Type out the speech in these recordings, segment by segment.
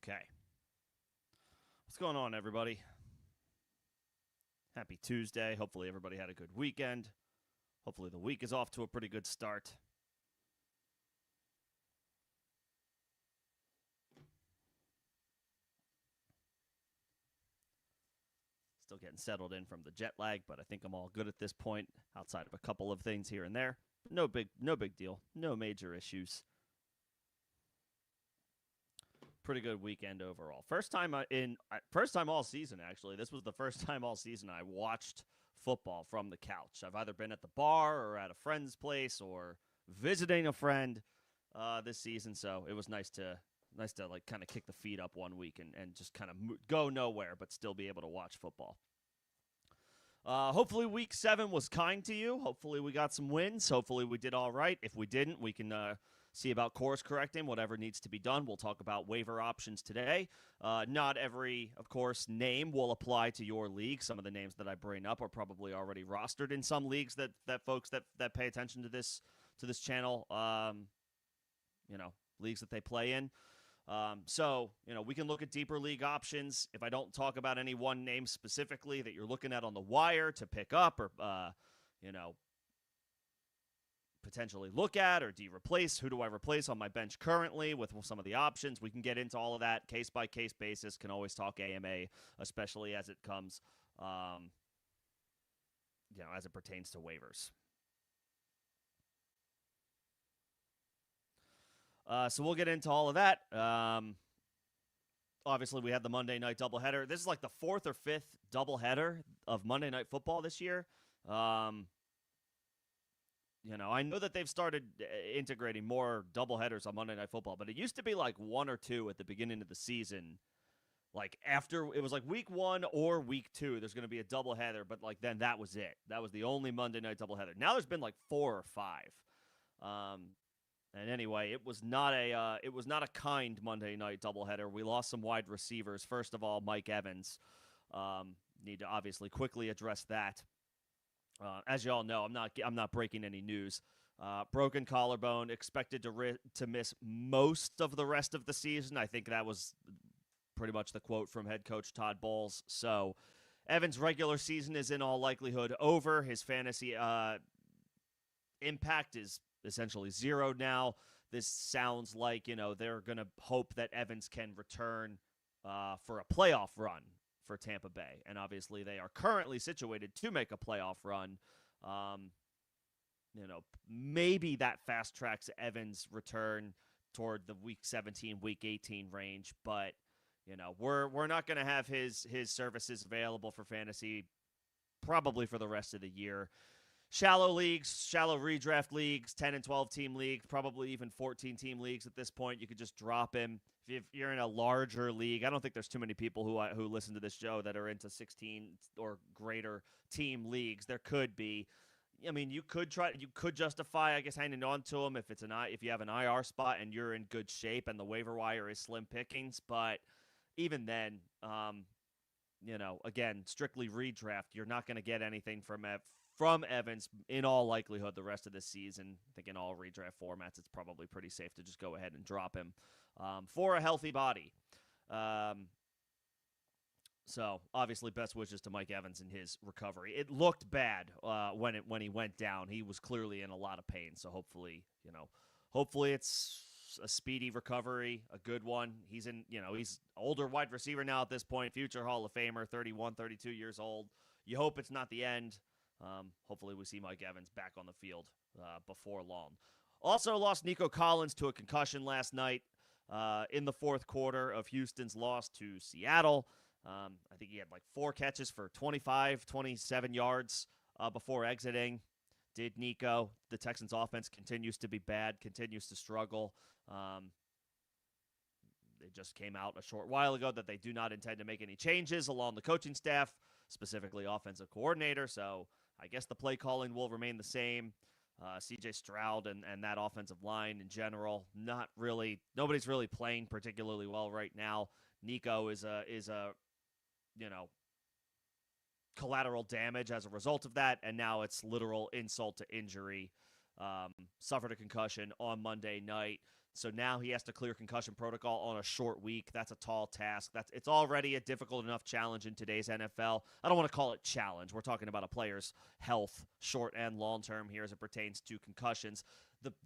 Okay. What's going on, everybody? Happy Tuesday. Hopefully, everybody had a good weekend. Hopefully, the week is off to a pretty good start. Still getting settled in from the jet lag, but I think I'm all good at this point, outside of a couple of things here and there. No big deal. No major issues. Pretty good weekend overall. First time all season, actually. This was the first time all season I watched football from the couch. I've either been at the bar or at a friend's place or visiting a friend this season, so it was nice to like kind of kick the feet up one week and just kind of go nowhere but still be able to watch football. Hopefully week 7 was kind to you. Hopefully we got some wins. Hopefully we did all right. If we didn't, we can see about course correcting whatever needs to be done. We'll talk about waiver options today. Not every, of course, name will apply to your league. Some of the names that I bring up are probably already rostered in some leagues that folks that pay attention to this channel, leagues that they play in. So, we can look at deeper league options. If I don't talk about any one name specifically that you're looking at on the wire to pick up or, potentially look at, or do you replace? Who do I replace on my bench currently with some of the options? We can get into all of that case-by-case basis. Can always talk AMA, especially as it comes, as it pertains to waivers. So we'll get into all of that. Obviously, we had the Monday night doubleheader. This is like the 4th or 5th doubleheader of Monday Night Football this year. I know that they've started integrating more doubleheaders on Monday Night Football, but it used to be like 1 or 2 at the beginning of the season. Like after it was like week 1 or week 2, there's going to be a doubleheader, but like then that was it. That was the only Monday night doubleheader. Now there's been like 4 or 5. And anyway, it was not a kind Monday night doubleheader. We lost some wide receivers. First of all, Mike Evans. Need to obviously quickly address that. As you all know, I'm not breaking any news. Broken collarbone, expected to miss most of the rest of the season. I think that was pretty much the quote from head coach Todd Bowles. So Evans' regular season is in all likelihood over. His fantasy impact is essentially 0 now. This sounds like, they're going to hope that Evans can return for a playoff run for Tampa Bay. And obviously they are currently situated to make a playoff run. Maybe that fast tracks Evans' return toward the week 17, week 18 range, but we're not going to have his services available for fantasy probably for the rest of the year. Shallow leagues, shallow redraft leagues, 10 and 12 team leagues, probably even 14 team leagues at this point. You could just drop him. If you're in a larger league, I don't think there's too many people who listen to this show that are into 16 or greater team leagues. There could be. I mean, you could justify, I guess, hanging on to him if you have an IR spot and you're in good shape and the waiver wire is slim pickings. But even then, again, strictly redraft, you're not going to get anything from Evans in all likelihood the rest of the season. I think in all redraft formats, it's probably pretty safe to just go ahead and drop him for a healthy body. So obviously, best wishes to Mike Evans in his recovery. It looked bad when he went down. He was clearly in a lot of pain. So hopefully it's a speedy recovery, a good one. He's older wide receiver now at this point, future Hall of Famer, 31, 32 years old. You hope it's not the end. Hopefully we see Mike Evans back on the field before long. Also lost Nico Collins to a concussion last night in the 4th quarter of Houston's loss to Seattle. I think he had like 4 catches for 25, 27 yards before exiting. Did Nico. The Texans offense continues to be bad, continues to struggle. They just came out a short while ago that they do not intend to make any changes along the coaching staff, specifically offensive coordinator. So I guess the play calling will remain the same. C.J. Stroud and that offensive line in general, nobody's really playing particularly well right now. Nico is a collateral damage as a result of that, and now it's literal insult to injury. Suffered a concussion on Monday night. So now he has to clear concussion protocol on a short week. That's a tall task. It's already a difficult enough challenge in today's NFL. I don't want to call it challenge. We're talking about a player's health, short and long term here as it pertains to concussions.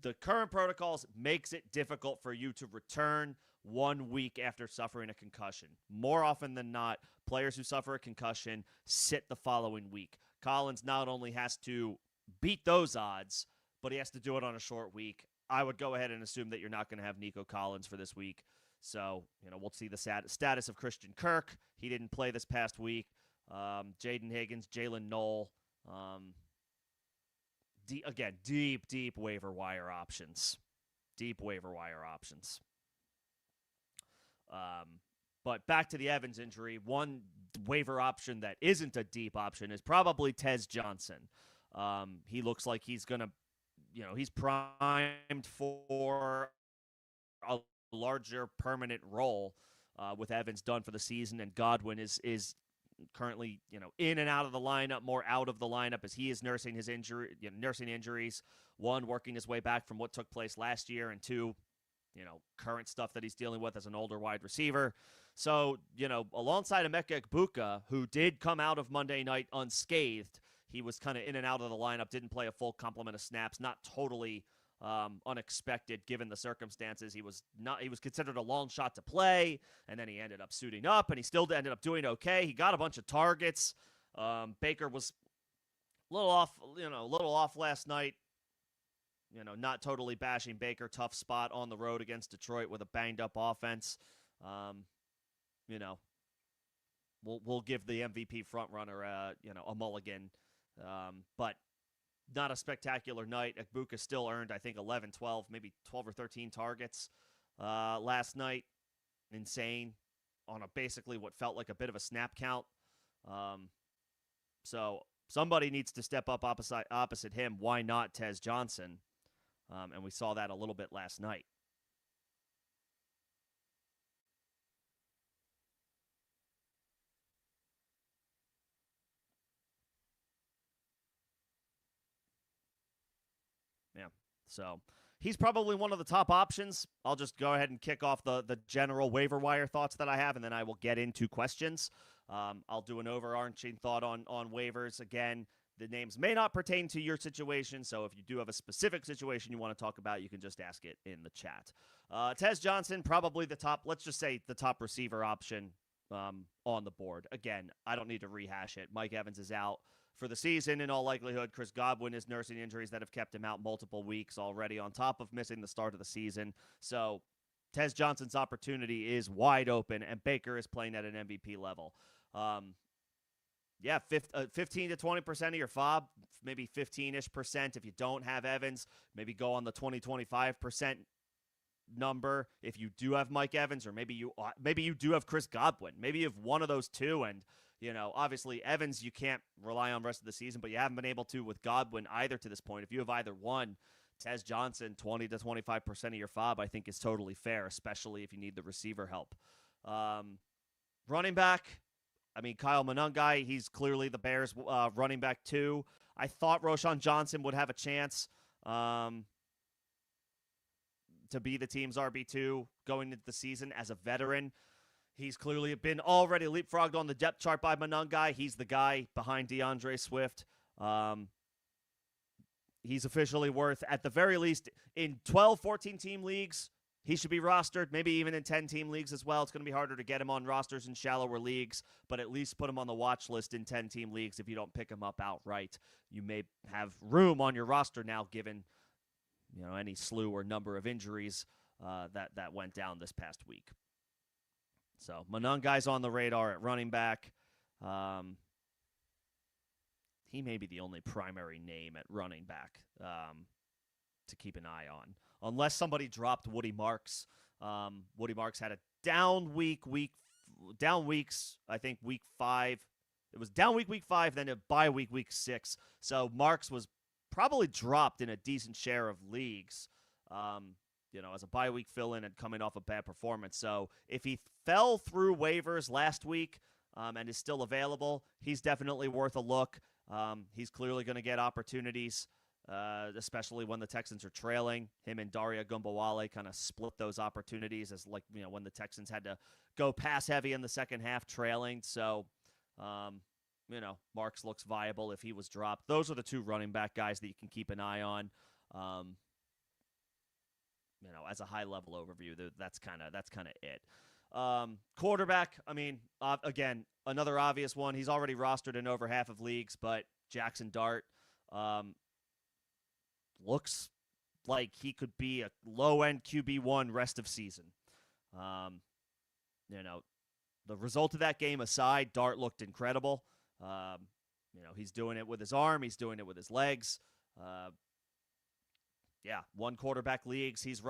The current protocols makes it difficult for you to return 1 week after suffering a concussion. More often than not, players who suffer a concussion sit the following week. Collins not only has to beat those odds, but he has to do it on a short week. I would go ahead and assume that you're not going to have Nico Collins for this week. So, we'll see the status of Christian Kirk. He didn't play this past week. Jaden Higgins, Jalen Knoll. Deep waiver wire options. But back to the Evans injury, one waiver option that isn't a deep option is probably Tez Johnson. He looks like he's going to, he's primed for a larger permanent role with Evans done for the season, and Godwin is currently, in and out of the lineup, more out of the lineup as he is nursing his nursing injuries. One, working his way back from what took place last year, and two, current stuff that he's dealing with as an older wide receiver. So, alongside Emeka Egbuka, who did come out of Monday night unscathed, he was kind of in and out of the lineup, didn't play a full complement of snaps, not totally unexpected given the circumstances. He was considered a long shot to play, and then he ended up suiting up, and he still ended up doing okay. He got a bunch of targets. Baker was a little off last night. Not totally bashing Baker. Tough spot on the road against Detroit with a banged up offense. We'll give the MVP frontrunner a mulligan. But not a spectacular night. Egbuka still earned, I think, 11, 12, maybe 12 or 13 targets last night. Insane on basically what felt like a bit of a snap count. So somebody needs to step up opposite him. Why not Tez Johnson? And we saw that a little bit last night. Yeah. So he's probably one of the top options. I'll just go ahead and kick off the general waiver wire thoughts that I have, and then I will get into questions. I'll do an overarching thought on waivers. Again, the names may not pertain to your situation, so if you do have a specific situation you want to talk about, you can just ask it in the chat. Tez Johnson, probably the top, let's just say the top receiver option on the board. Again, I don't need to rehash it. Mike Evans is out for the season in all likelihood. Chris Godwin is nursing injuries that have kept him out multiple weeks already, on top of missing the start of the season. So Tez Johnson's opportunity is wide open, and Baker is playing at an MVP level. 15 to 20% of your FOB, maybe 15-ish% if you don't have Evans. Maybe go on the 20-25% number if you do have Mike Evans, or maybe you do have Chris Godwin. Maybe you have one of those two, and obviously Evans you can't rely on the rest of the season, but you haven't been able to with Godwin either to this point. If you have either one, Tez Johnson, 20 to 25% of your FOB, I think is totally fair, especially if you need the receiver help. Running back, Kyle Monangai, he's clearly the Bears' running back too. I thought Roschon Johnson would have a chance to be the team's RB2 going into the season as a veteran. He's clearly been already leapfrogged on the depth chart by Monangai. He's the guy behind DeAndre Swift. He's officially worth, at the very least, in 12, 14-team leagues, he should be rostered, maybe even in 10-team leagues as well. It's going to be harder to get him on rosters in shallower leagues, but at least put him on the watch list in 10-team leagues if you don't pick him up outright. You may have room on your roster now given any slew or number of injuries that went down this past week. So Monangai's on the radar at running back. He may be the only primary name at running back to keep an eye on. Unless somebody dropped Woody Marks. Woody Marks had a down weeks, I think week 5. It was down week 5, then a bye week 6. So Marks was probably dropped in a decent share of leagues, as a bye week fill-in and coming off a bad performance. So if he fell through waivers last week and is still available, he's definitely worth a look. He's clearly going to get opportunities especially when the Texans are trailing. Him and Daria Gumbawale kind of split those opportunities as, like, when the Texans had to go pass heavy in the second half trailing. So, Marks looks viable if he was dropped. Those are the two running back guys that you can keep an eye on. As a high-level overview, that's kind of it. Quarterback, again, another obvious one. He's already rostered in over half of leagues, but Jackson Dart looks like he could be a low-end QB1 rest of season. The result of that game aside, Dart looked incredible. He's doing it with his arm. He's doing it with his legs. One quarterback leagues. He's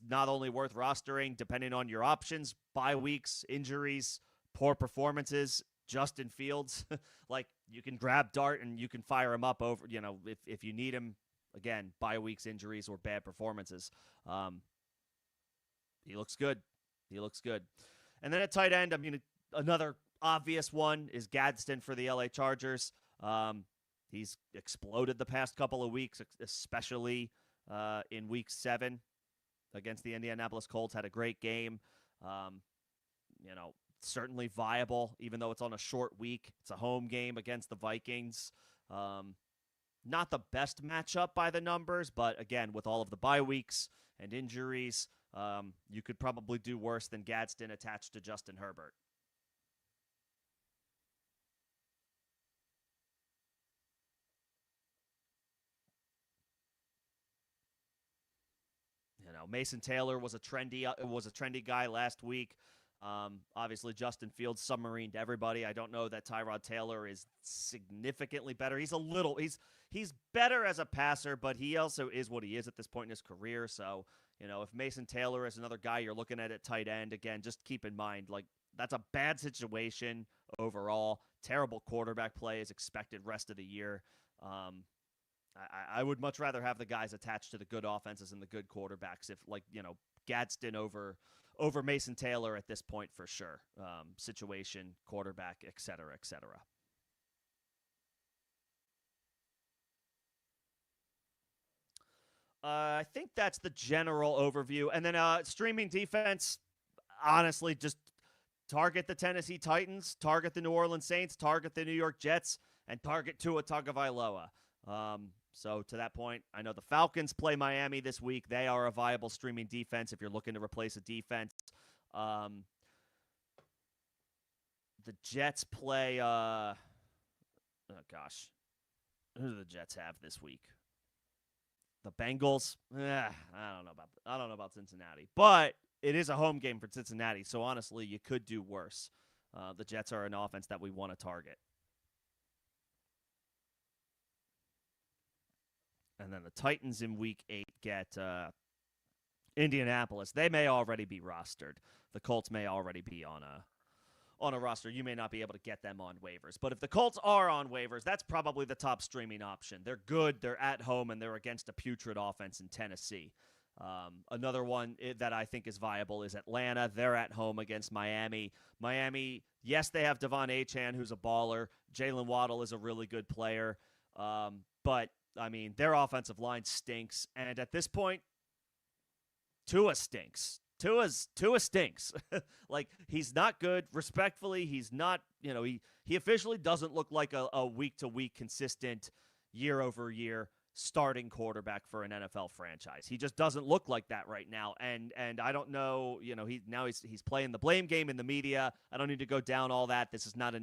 not only worth rostering, depending on your options, bye weeks, injuries, poor performances, Justin Fields. Like, you can grab Dart and you can fire him up over, if you need him. Again, bye weeks, injuries, or bad performances. He looks good. And then at tight end, another obvious one is Gadsden for the LA Chargers. He's exploded the past couple of weeks, especially in Week 7 against the Indianapolis Colts. Had a great game. Certainly viable, even though it's on a short week. It's a home game against the Vikings. Not the best matchup by the numbers, but again, with all of the bye weeks and injuries, you could probably do worse than Gadsden attached to Justin Herbert. Mason Taylor was a trendy guy last week. Obviously, Justin Fields submarined everybody. I don't know that Tyrod Taylor is significantly better. He's better as a passer, but he also is what he is at this point in his career. So, if Mason Taylor is another guy you're looking at tight end, again, just keep in mind, like, that's a bad situation overall. Terrible quarterback play is expected rest of the year. I would much rather have the guys attached to the good offenses and the good quarterbacks if, Gadsden over Mason Taylor at this point for sure. Situation, quarterback, et cetera, et cetera. I think that's the general overview. And then streaming defense, honestly, just target the Tennessee Titans, target the New Orleans Saints, target the New York Jets, and target Tua Tagovailoa. So to that point, I know the Falcons play Miami this week. They are a viable streaming defense if you're looking to replace a defense. The Jets play who do the Jets have this week? The Bengals? I don't know about Cincinnati. But it is a home game for Cincinnati, so honestly, you could do worse. The Jets are an offense that we want to target. And then the Titans in Week 8 get Indianapolis. They may already be rostered. The Colts may already be on a roster. You may not be able to get them on waivers. But if the Colts are on waivers, that's probably the top streaming option. They're good, they're at home, and they're against a putrid offense in Tennessee. Another one that I think is viable is Atlanta. They're at home against Miami. Miami, yes, they have Devon Achane, who's a baller. Jalen Waddle is a really good player. But their offensive line stinks, and at this point, Tua stinks. Tua stinks. Like, he's not good. Respectfully, he's not. He officially doesn't look like a week-to-week consistent, year-over-year starting quarterback for an NFL franchise. He just doesn't look like that right now, and I don't know. He's playing the blame game in the media. I don't need to go down all that. This is not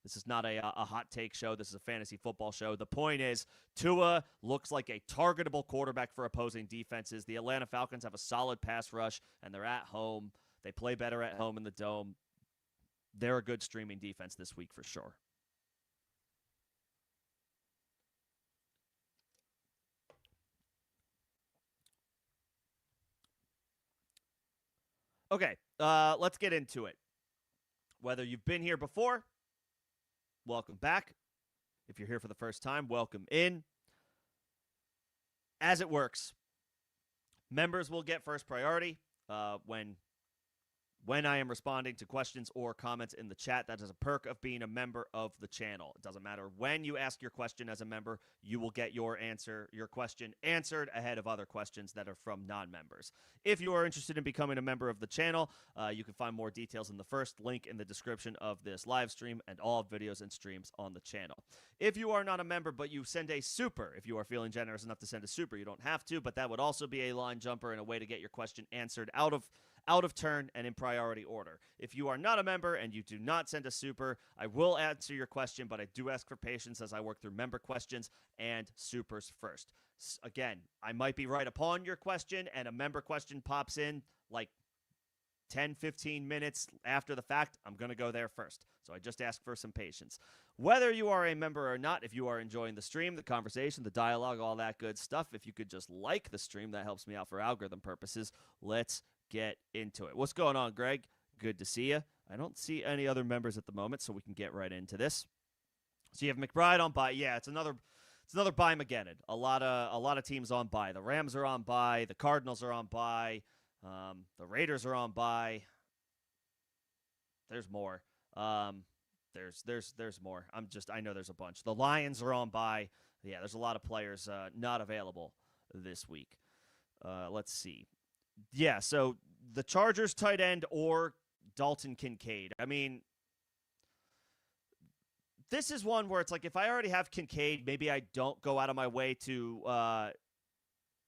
This is not a hot take show. This is a fantasy football show. The point is, Tua looks like a targetable quarterback for opposing defenses. The Atlanta Falcons have a solid pass rush, and they're at home. They play better at home in the Dome. They're a good streaming defense this week for sure. Okay, let's get into it. Whether you've been here before, welcome back. If you're here for the first time, welcome in. As it works, members will get first priority when when I am responding to questions or comments in the chat. That is a perk of being a member of the channel. It doesn't matter when you ask your question as a member, you will get your question answered ahead of other questions that are from non-members. If you are interested in becoming a member of the channel, you can find more details in the first link in the description of this live stream and all videos and streams on the channel. If you are not a member but you send a super, if you are feeling generous enough to send a super, you don't have to, but that would also be a line jumper and a way to get your question answered out of turn and in priority order. If you are not a member and you do not send a super, I will answer your question, but I do ask for patience as I work through member questions and supers first. Again, I might be right upon your question and a member question pops in like 10, 15 minutes after the fact. I'm going to go there first. So I just ask for some patience. Whether you are a member or not, if you are enjoying the stream, the conversation, the dialogue, all that good stuff, if you could just like the stream, that helps me out for algorithm purposes. Let's get into it. What's going on, Greg? Good to see you. I don't see any other members at the moment, so we can get right into this. So you have McBride on bye. Yeah, it's another bye Mageddon. A lot of teams on bye. The Rams are on bye. The Cardinals are on bye. The Raiders are on bye. There's more. There's more. I know there's a bunch. The Lions are on bye. Yeah, there's a lot of players not available this week. Let's see. Yeah, so the Chargers tight end or Dalton Kincaid. I mean, this is one where it's like if I already have Kincaid, maybe I don't go out of my way to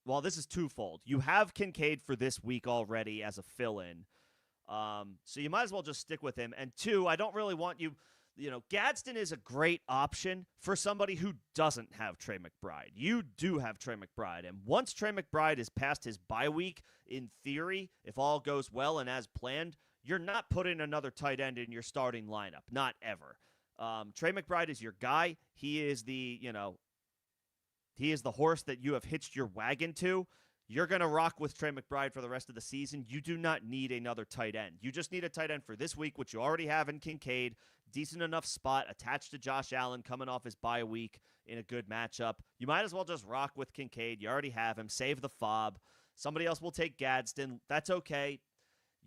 well, this is twofold. You have Kincaid for this week already as a fill-in. So you might as well just stick with him. And two, I don't really want you Gadsden is a great option for somebody who doesn't have Trey McBride. You do have Trey McBride. And once Trey McBride is past his bye week, in theory, if all goes well and as planned, you're not putting another tight end in your starting lineup. Not ever. Trey McBride is your guy. He is the horse that you have hitched your wagon to. You're going to rock with Trey McBride for the rest of the season. You do not need another tight end. You just need a tight end for this week, which you already have in Kincaid. Decent enough spot attached to Josh Allen coming off his bye week in a good matchup. You might as well just rock with Kincaid. You already have him. Save the fob. Somebody else will take Gadsden. That's okay.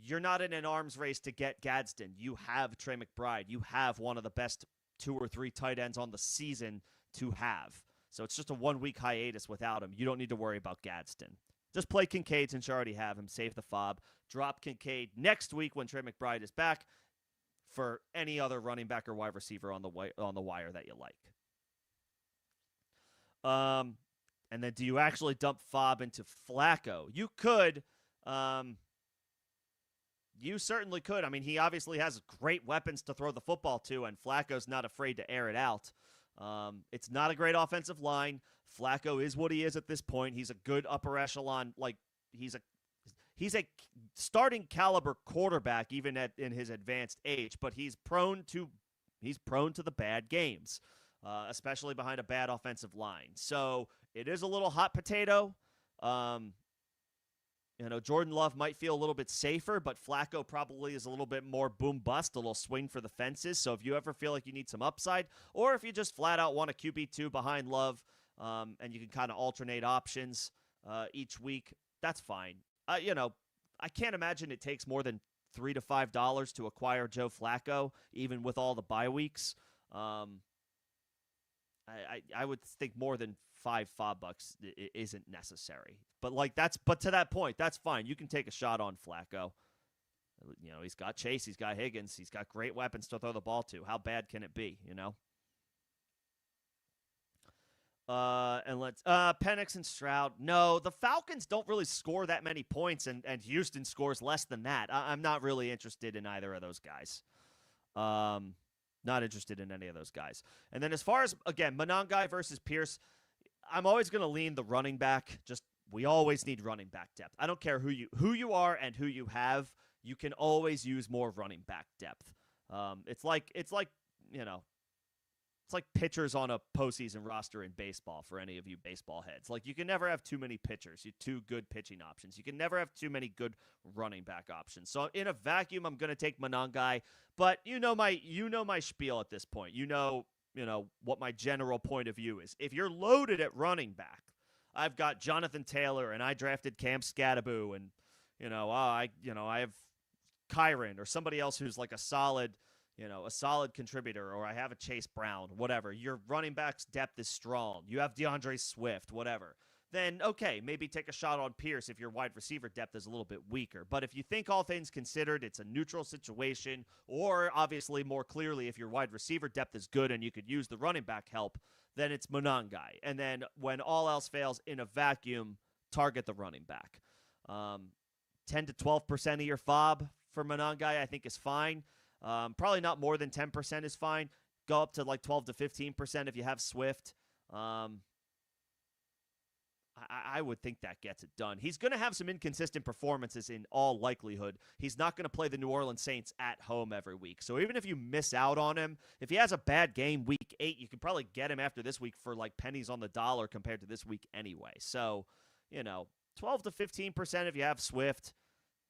You're not in an arms race to get Gadsden. You have Trey McBride. You have one of the best 2 or 3 tight ends on the season to have. So it's just a 1-week hiatus without him. You don't need to worry about Gadsden. Just play Kincaid since you already have him. Save the fob. Drop Kincaid next week when Trey McBride is back for any other running back or wide receiver on the wire that you like. And then do you actually dump fob into Flacco? You could. You certainly could. I mean, he obviously has great weapons to throw the football to, and Flacco's not afraid to air it out. It's not a great offensive line. Flacco is what he is at this point. He's a good upper echelon. Like he's a starting caliber quarterback even in his advanced age, but he's prone to the bad games, especially behind a bad offensive line. So it is a little hot potato. Jordan Love might feel a little bit safer, but Flacco probably is a little bit more boom bust, a little swing for the fences. So if you ever feel like you need some upside, or if you just flat out want a QB2 behind Love, and you can kind of alternate options each week, that's fine. I can't imagine it takes more than $3 to $5 to acquire Joe Flacco, even with all the bye weeks. I would think more than $5 bucks isn't necessary. But to that point, that's fine. You can take a shot on Flacco. He's got Chase, he's got Higgins, he's got great weapons to throw the ball to. How bad can it be, And let's Penix and Stroud. No, the Falcons don't really score that many points, and Houston scores less than that. I'm not really interested in either of those guys. Not interested in any of those guys. And then as far as, again, Monangai versus Pierce, I'm always going to lean the running back. We always need running back depth. I don't care who you are and who you have. You can always use more running back depth. It's like pitchers on a postseason roster in baseball for any of you baseball heads. Like, you can never have too many pitchers, two good pitching options. You can never have too many good running back options. So in a vacuum, I'm going to take Monangai, but you know my spiel at this point. You know what my general point of view is. If you're loaded at running back, I've got Jonathan Taylor and I drafted Cam Scattaboo, and I have Kyron or somebody else who's like a solid contributor, or I have a Chase Brown, whatever. Your running backs depth is strong. You have DeAndre Swift, whatever. Then, okay, maybe take a shot on Pierce if your wide receiver depth is a little bit weaker. But if you think all things considered, it's a neutral situation, or obviously more clearly, if your wide receiver depth is good and you could use the running back help, then it's Monangai. And then when all else fails in a vacuum, target the running back. 10 to 12% of your FOB for Monangai, I think, is fine. Probably not more than 10% is fine. Go up to like 12 to 15% if you have Swift. I would think that gets it done. He's going to have some inconsistent performances in all likelihood. He's not going to play the New Orleans Saints at home every week. So even if you miss out on him, if he has a bad game week 8, you could probably get him after this week for like pennies on the dollar compared to this week anyway. So, 12 to 15% if you have Swift,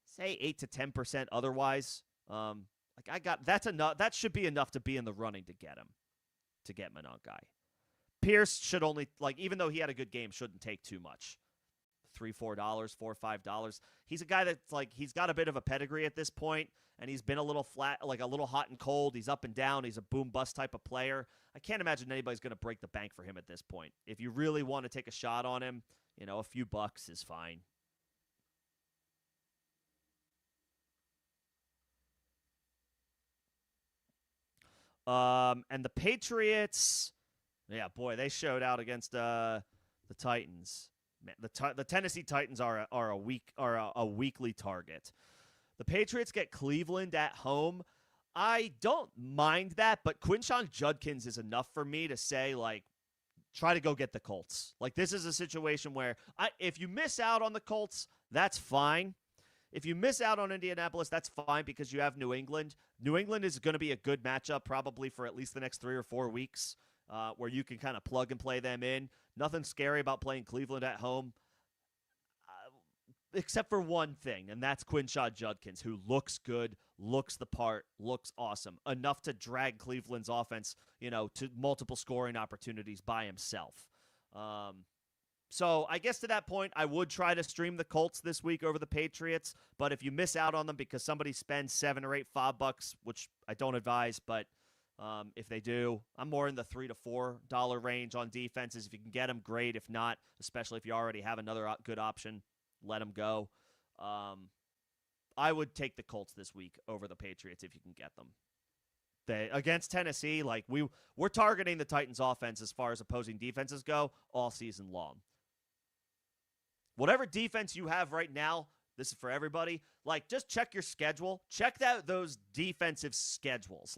say 8 to 10% otherwise. That's enough. That should be enough to be in the running to get him, to get Monangai. Pierce should only, even though he had a good game, shouldn't take too much. $3, $4, $4, $5. He's a guy that's he's got a bit of a pedigree at this point, and he's been a little flat, a little hot and cold. He's up and down. He's a boom bust type of player. I can't imagine anybody's going to break the bank for him at this point. If you really want to take a shot on him, a few bucks is fine. And the Patriots, yeah, boy, they showed out against the Titans. Man, the Tennessee Titans are a weekly target. The Patriots get Cleveland at home. I don't mind that, but Quinshon Judkins is enough for me to say, try to go get the Colts. This is a situation where if you miss out on the Colts, that's fine. If you miss out on Indianapolis, that's fine because you have New England. New England is going to be a good matchup probably for at least the next 3 or 4 weeks where you can kind of plug and play them in. Nothing scary about playing Cleveland at home except for one thing, and that's Quinshon Judkins, who looks good, looks the part, looks awesome, enough to drag Cleveland's offense, to multiple scoring opportunities by himself. So I guess to that point, I would try to stream the Colts this week over the Patriots. But if you miss out on them because somebody spends $7 or $8 $5, which I don't advise, but if they do, I'm more in the $3 to $4 range on defenses. If you can get them, great. If not, especially if you already have another good option, let them go. I would take the Colts this week over the Patriots if you can get them. Against Tennessee, we're targeting the Titans' offense as far as opposing defenses go all season long. Whatever defense you have right now, this is for everybody, just check your schedule. Check out those defensive schedules.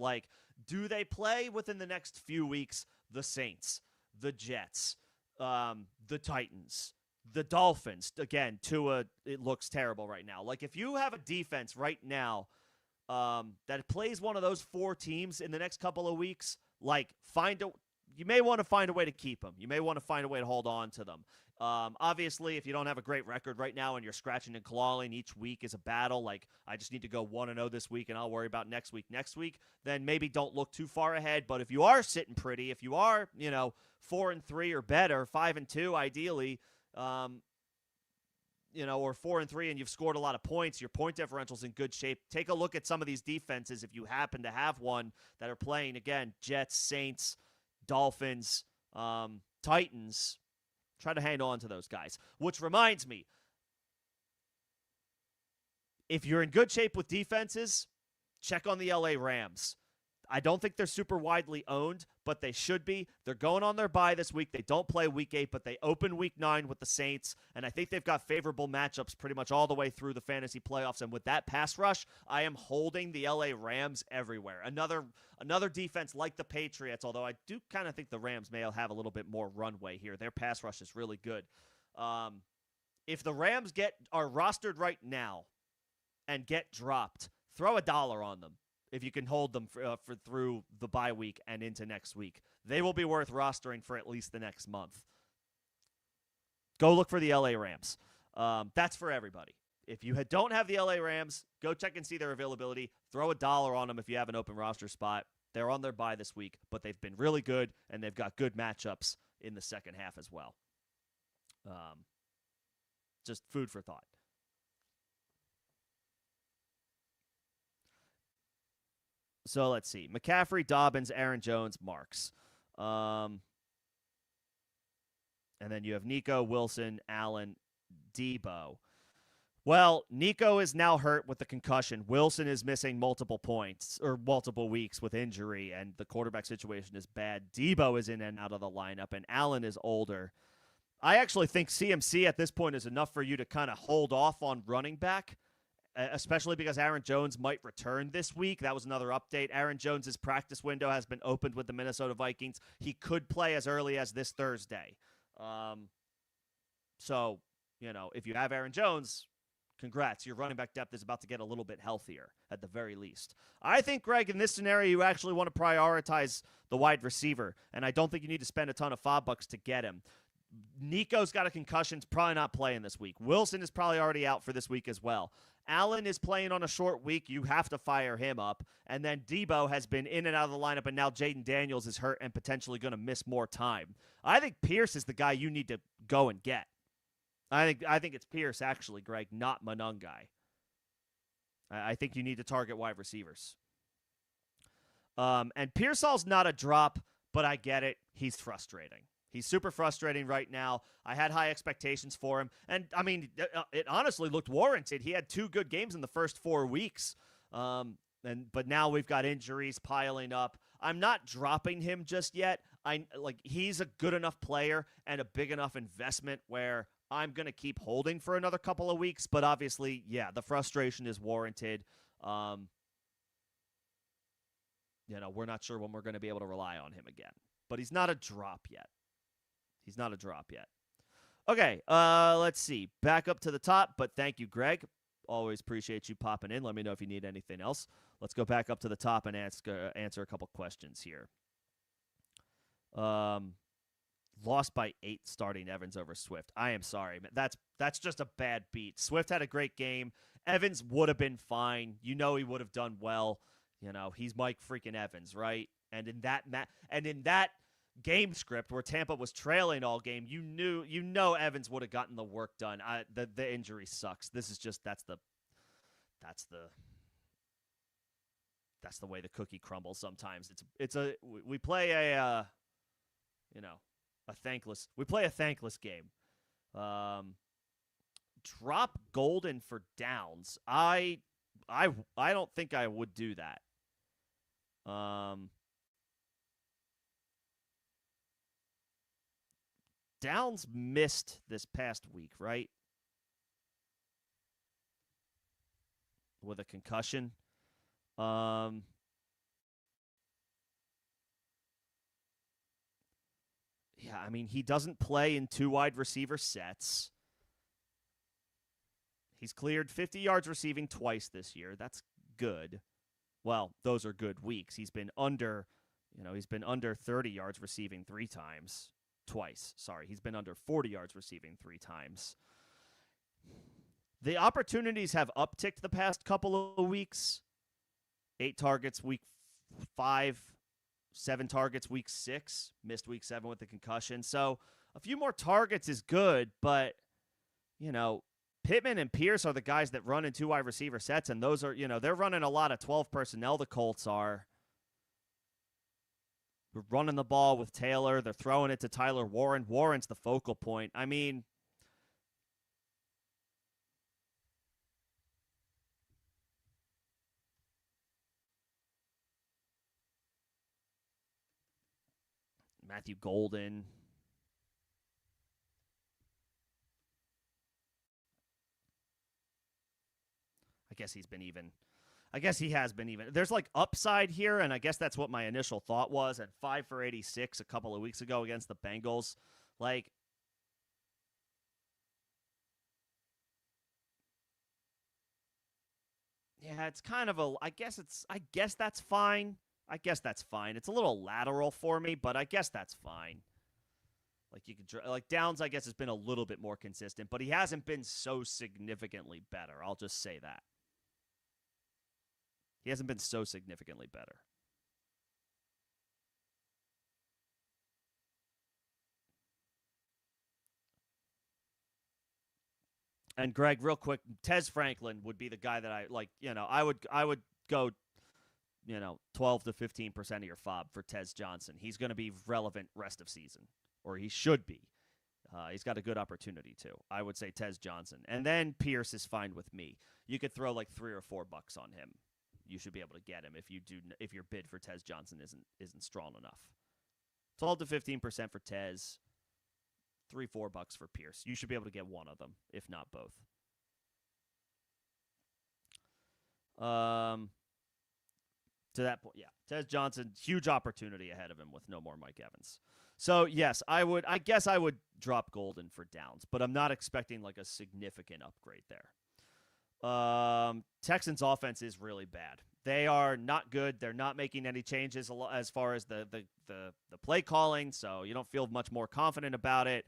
Do they play within the next few weeks the Saints, the Jets, the Titans, the Dolphins? Again, Tua, it looks terrible right now. If you have a defense right now that plays one of those 4 teams in the next couple of weeks, you may want to find a way to keep them. You may want to find a way to hold on to them. Obviously, if you don't have a great record right now and you're scratching and clawing, each week is a battle. I just need to go 1-0 this week and I'll worry about next week, then maybe don't look too far ahead. But if you are sitting pretty, if you are, 4-3 or better, 5-2 ideally, or 4-3 and you've scored a lot of points, your point differential's in good shape. Take a look at some of these defenses if you happen to have one that are playing, again, Jets, Saints, Dolphins, Titans. Try to hang on to those guys. Which reminds me, if you're in good shape with defenses, check on the LA Rams. I don't think they're super widely owned, but they should be. They're going on their bye this week. They don't play week 8, but they open week 9 with the Saints, and I think they've got favorable matchups pretty much all the way through the fantasy playoffs. And with that pass rush, I am holding the LA Rams everywhere. Another defense like the Patriots, although I do kind of think the Rams may have a little bit more runway here. Their pass rush is really good. If the Rams are rostered right now and get dropped, throw $1 on them. If you can hold them for through the bye week and into next week, they will be worth rostering for at least the next month. Go look for the LA Rams. That's for everybody. If you don't have the LA Rams, go check and see their availability. Throw $1 on them if you have an open roster spot. They're on their bye this week, but they've been really good, and they've got good matchups in the second half as well. Just food for thought. So let's see. McCaffrey, Dobbins, Aaron Jones, Marks. Um, and then you have Nico, Wilson, Allen, Debo. Well, Nico is now hurt with the concussion. Wilson is missing multiple points or multiple weeks with injury, and the quarterback situation is bad. Debo is in and out of the lineup, and Allen is older. I actually think CMC at this point is enough for you to kind of hold off on running back, especially because Aaron Jones might return this week. That was another update. Aaron Jones's practice window has been opened with the Minnesota Vikings. He could play as early as this Thursday. So, if you have Aaron Jones, congrats. Your running back depth is about to get a little bit healthier at the very least. I think, Greg, in this scenario, you actually want to prioritize the wide receiver, and I don't think you need to spend a ton of $5 to get him. Nico's got a concussion, is probably not playing this week. Wilson is probably already out for this week as well. Allen is playing on a short week. You have to fire him up. And then Debo has been in and out of the lineup, and now Jaden Daniels is hurt and potentially going to miss more time. I think Pierce is the guy you need to go and get. I think it's Pierce, actually, Greg, not Monungai. I think you need to target wide receivers. And Pearsall's not a drop, but I get it. He's frustrating. He's super frustrating right now. I had high expectations for him. And, I mean, it honestly looked warranted. He had 2 good games in the first 4 weeks. But now we've got injuries piling up. I'm not dropping him just yet. He's a good enough player and a big enough investment where I'm going to keep holding for another couple of weeks. But obviously, yeah, the frustration is warranted. We're not sure when we're going to be able to rely on him again. But he's not a drop yet. Okay, let's see. Back up to the top, but thank you, Greg. Always appreciate you popping in. Let me know if you need anything else. Let's go back up to the top and answer a couple questions here. Lost by 8 starting Evans over Swift. I am sorry, man. That's just a bad beat. Swift had a great game. Evans would have been fine. He would have done well. He's Mike freaking Evans, right? And in that game script where Tampa was trailing all game, Evans would have gotten the work done. The injury sucks. This is just that's the way the cookie crumbles sometimes. We play a thankless game. Drop Golden for Downs. I don't think I would do that. Downs missed this past week, right? With a concussion. Yeah, I mean, he doesn't play in 2 wide receiver sets. He's cleared 50 yards receiving twice this year. That's good. Well, those are good weeks. He's been under 30 yards receiving 3 times. Twice. Sorry, he's been under 40 yards receiving 3 times. The opportunities have upticked the past couple of weeks. 8 targets week 5, 7 targets week 6, missed week 7 with the concussion. So a few more targets is good, but, Pittman and Pierce are the guys that run in 2 wide receiver sets, and those are, they're running a lot of 12 personnel, the Colts are. We're running the ball with Taylor. They're throwing it to Tyler Warren. Warren's the focal point. I mean, Matthew Golden. I guess he has been even. There's upside here, and I guess that's what my initial thought was. At 5 for 86 a couple of weeks ago against the Bengals, yeah, it's kind of I guess that's fine. It's a little lateral for me, but I guess that's fine. Downs, I guess, has been a little bit more consistent, but he hasn't been so significantly better. I'll just say that. He hasn't been so significantly better. And Greg, real quick, Tez Franklin would be the guy that I would go 12 to 15% of your FOB for Tez Johnson. He's going to be relevant rest of season, or he should be. He's got a good opportunity too. I would say Tez Johnson, and then Pierce is fine with me. You could throw like $3 or $4 on him. You should be able to get him if your bid for Tez Johnson isn't strong enough. 12 to 15% for Tez, $3-4 for Pierce. You should be able to get one of them, if not both. To that point, yeah, Tez Johnson, huge opportunity ahead of him with no more Mike Evans. So yes, I guess I would drop Golden for Downs, but I'm not expecting like a significant upgrade there. Texans offense is really bad. They are not good. They're not making any changes as far as the play calling, so you don't feel much more confident about it.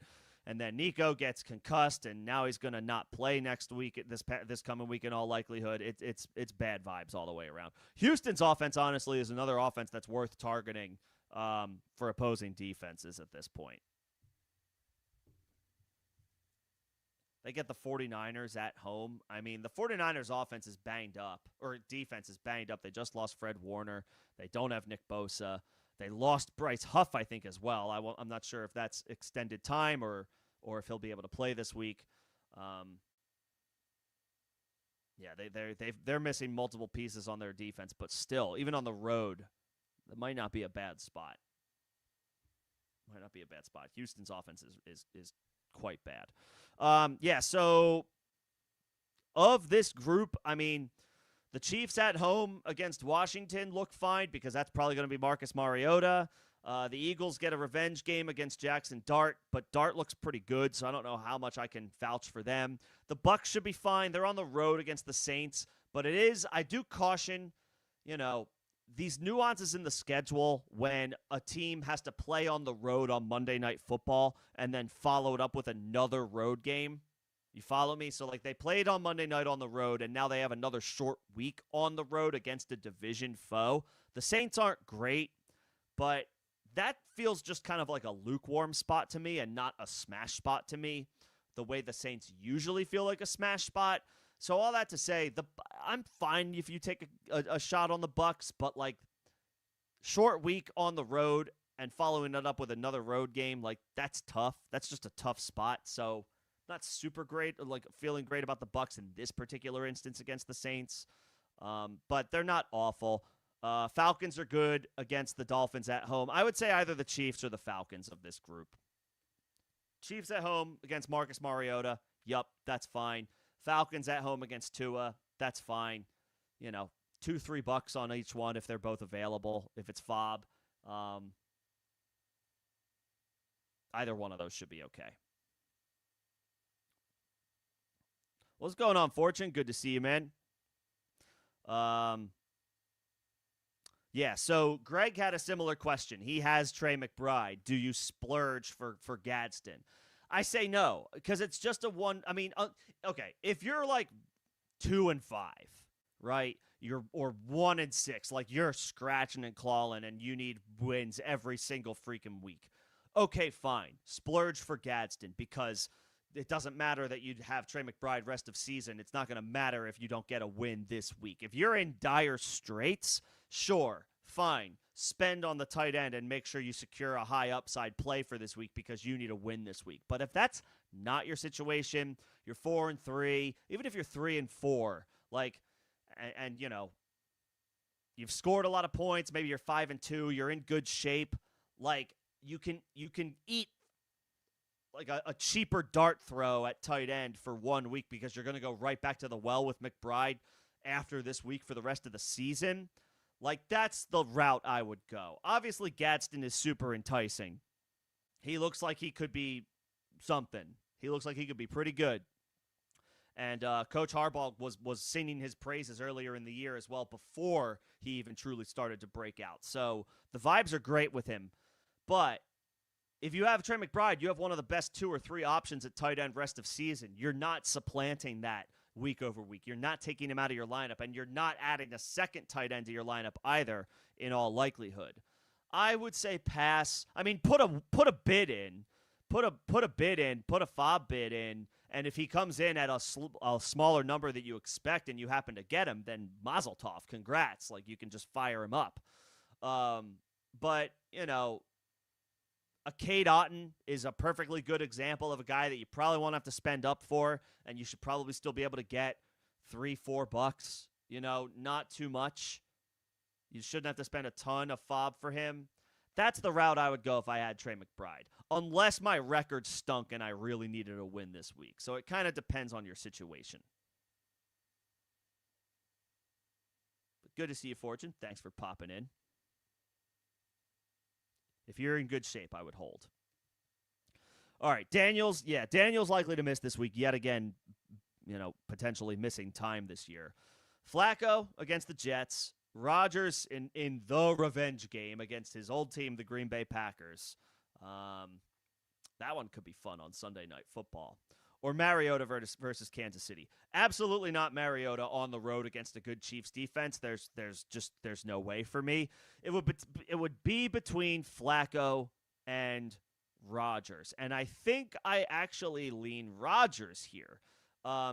And then Nico gets concussed, and now he's going to not play next week, this coming week in all likelihood. It's bad vibes all the way around. Houston's offense, honestly, is another offense that's worth targeting for opposing defenses at this point. They get the 49ers at home. I mean, the 49ers offense is banged up, or defense is banged up. They just lost Fred Warner. They don't have Nick Bosa. They lost Bryce Huff, I think, as well. I'm not sure if that's extended time or if he'll be able to play this week. They're missing multiple pieces on their defense, but still, even on the road, that might not be a bad spot. Houston's offense is quite bad. So of this group, I mean, the Chiefs at home against Washington look fine because that's probably going to be Marcus Mariota. The Eagles get a revenge game against Jackson Dart, but Dart looks pretty good, so I don't know how much I can vouch for them. The Bucs should be fine. They're on the road against the Saints, but I do caution, these nuances in the schedule when a team has to play on the road on Monday Night Football and then follow it up with another road game. You follow me? So, they played on Monday night on the road, and now they have another short week on the road against a division foe. The Saints aren't great, but that feels just kind of like a lukewarm spot to me and not a smash spot to me, the way the Saints usually feel like a smash spot. So all that to say, I'm fine if you take a shot on the Bucs, but short week on the road and following it up with another road game, that's tough. That's just a tough spot. So not super great, feeling great about the Bucs in this particular instance against the Saints, but they're not awful. Falcons are good against the Dolphins at home. I would say either the Chiefs or the Falcons of this group. Chiefs at home against Marcus Mariota. Yup, that's fine. Falcons at home against Tua. That's fine. $2-3 on each one if they're both available. If it's FOB, either one of those should be okay. What's going on, Fortune? Good to see you, man. So Greg had a similar question. He has Trey McBride. Do you splurge for Gadsden? I say no, because it's just a one. I mean, okay, if you're 2-5, right? Or 1-6, you're scratching and clawing and you need wins every single freaking week. Okay, fine. Splurge for Gadsden because it doesn't matter that you have Trey McBride rest of season. It's not going to matter if you don't get a win this week. If you're in dire straits, sure, fine. Spend on the tight end and make sure you secure a high upside play for this week because you need a win this week. But if that's not your situation, you're 4-3, even if you're 3-4, you've scored a lot of points, maybe you're 5-2, you're in good shape, you can eat a cheaper dart throw at tight end for 1 week because you're going to go right back to the well with McBride after this week for the rest of the season. That's the route I would go. Obviously, Gadsden is super enticing. He looks like he could be something. He looks like he could be pretty good. And Coach Harbaugh was singing his praises earlier in the year as well before he even truly started to break out. So the vibes are great with him. But if you have Trey McBride, you have one of the best 2 or 3 options at tight end rest of season. You're not supplanting that week over week. You're not taking him out of your lineup, and you're not adding a second tight end to your lineup either, in all likelihood. I would say pass. I mean, put a bid in, put a FOB bid in, And if he comes in at a smaller number that you expect and you happen to get him, then mazel tov, congrats. Like, you can just fire him up. But, a Cade Otton is a perfectly good example of a guy that you probably won't have to spend up for, and you should probably still be able to get $3-4, not too much. You shouldn't have to spend a ton of fob for him. That's the route I would go if I had Trey McBride, unless my record stunk and I really needed a win this week. So it kind of depends on your situation. But good to see you, Fortune. Thanks for popping in. If you're in good shape, I would hold. All right, Daniels likely to miss this week yet again, potentially missing time this year. Flacco against the Jets. Rodgers in the revenge game against his old team, the Green Bay Packers. That one could be fun on Sunday Night Football. Or Mariota versus Kansas City. Absolutely not Mariota on the road against a good Chiefs defense. There's no way for me. It would be between Flacco and Rodgers. And I think I actually lean Rodgers here.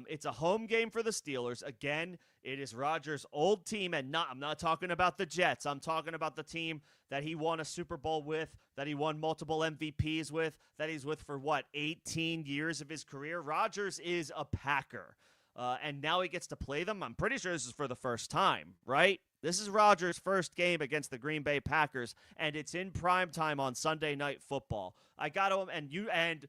It's a home game for the Steelers. Again, it is Rodgers' old team, and I'm not talking about the Jets. I'm talking about the team that he won a Super Bowl with, that he won multiple MVPs with, that he's with for, 18 years of his career? Rodgers is a Packer, and now he gets to play them. I'm pretty sure this is for the first time, right? This is Rodgers' first game against the Green Bay Packers, and it's in prime time on Sunday Night Football. I got to, and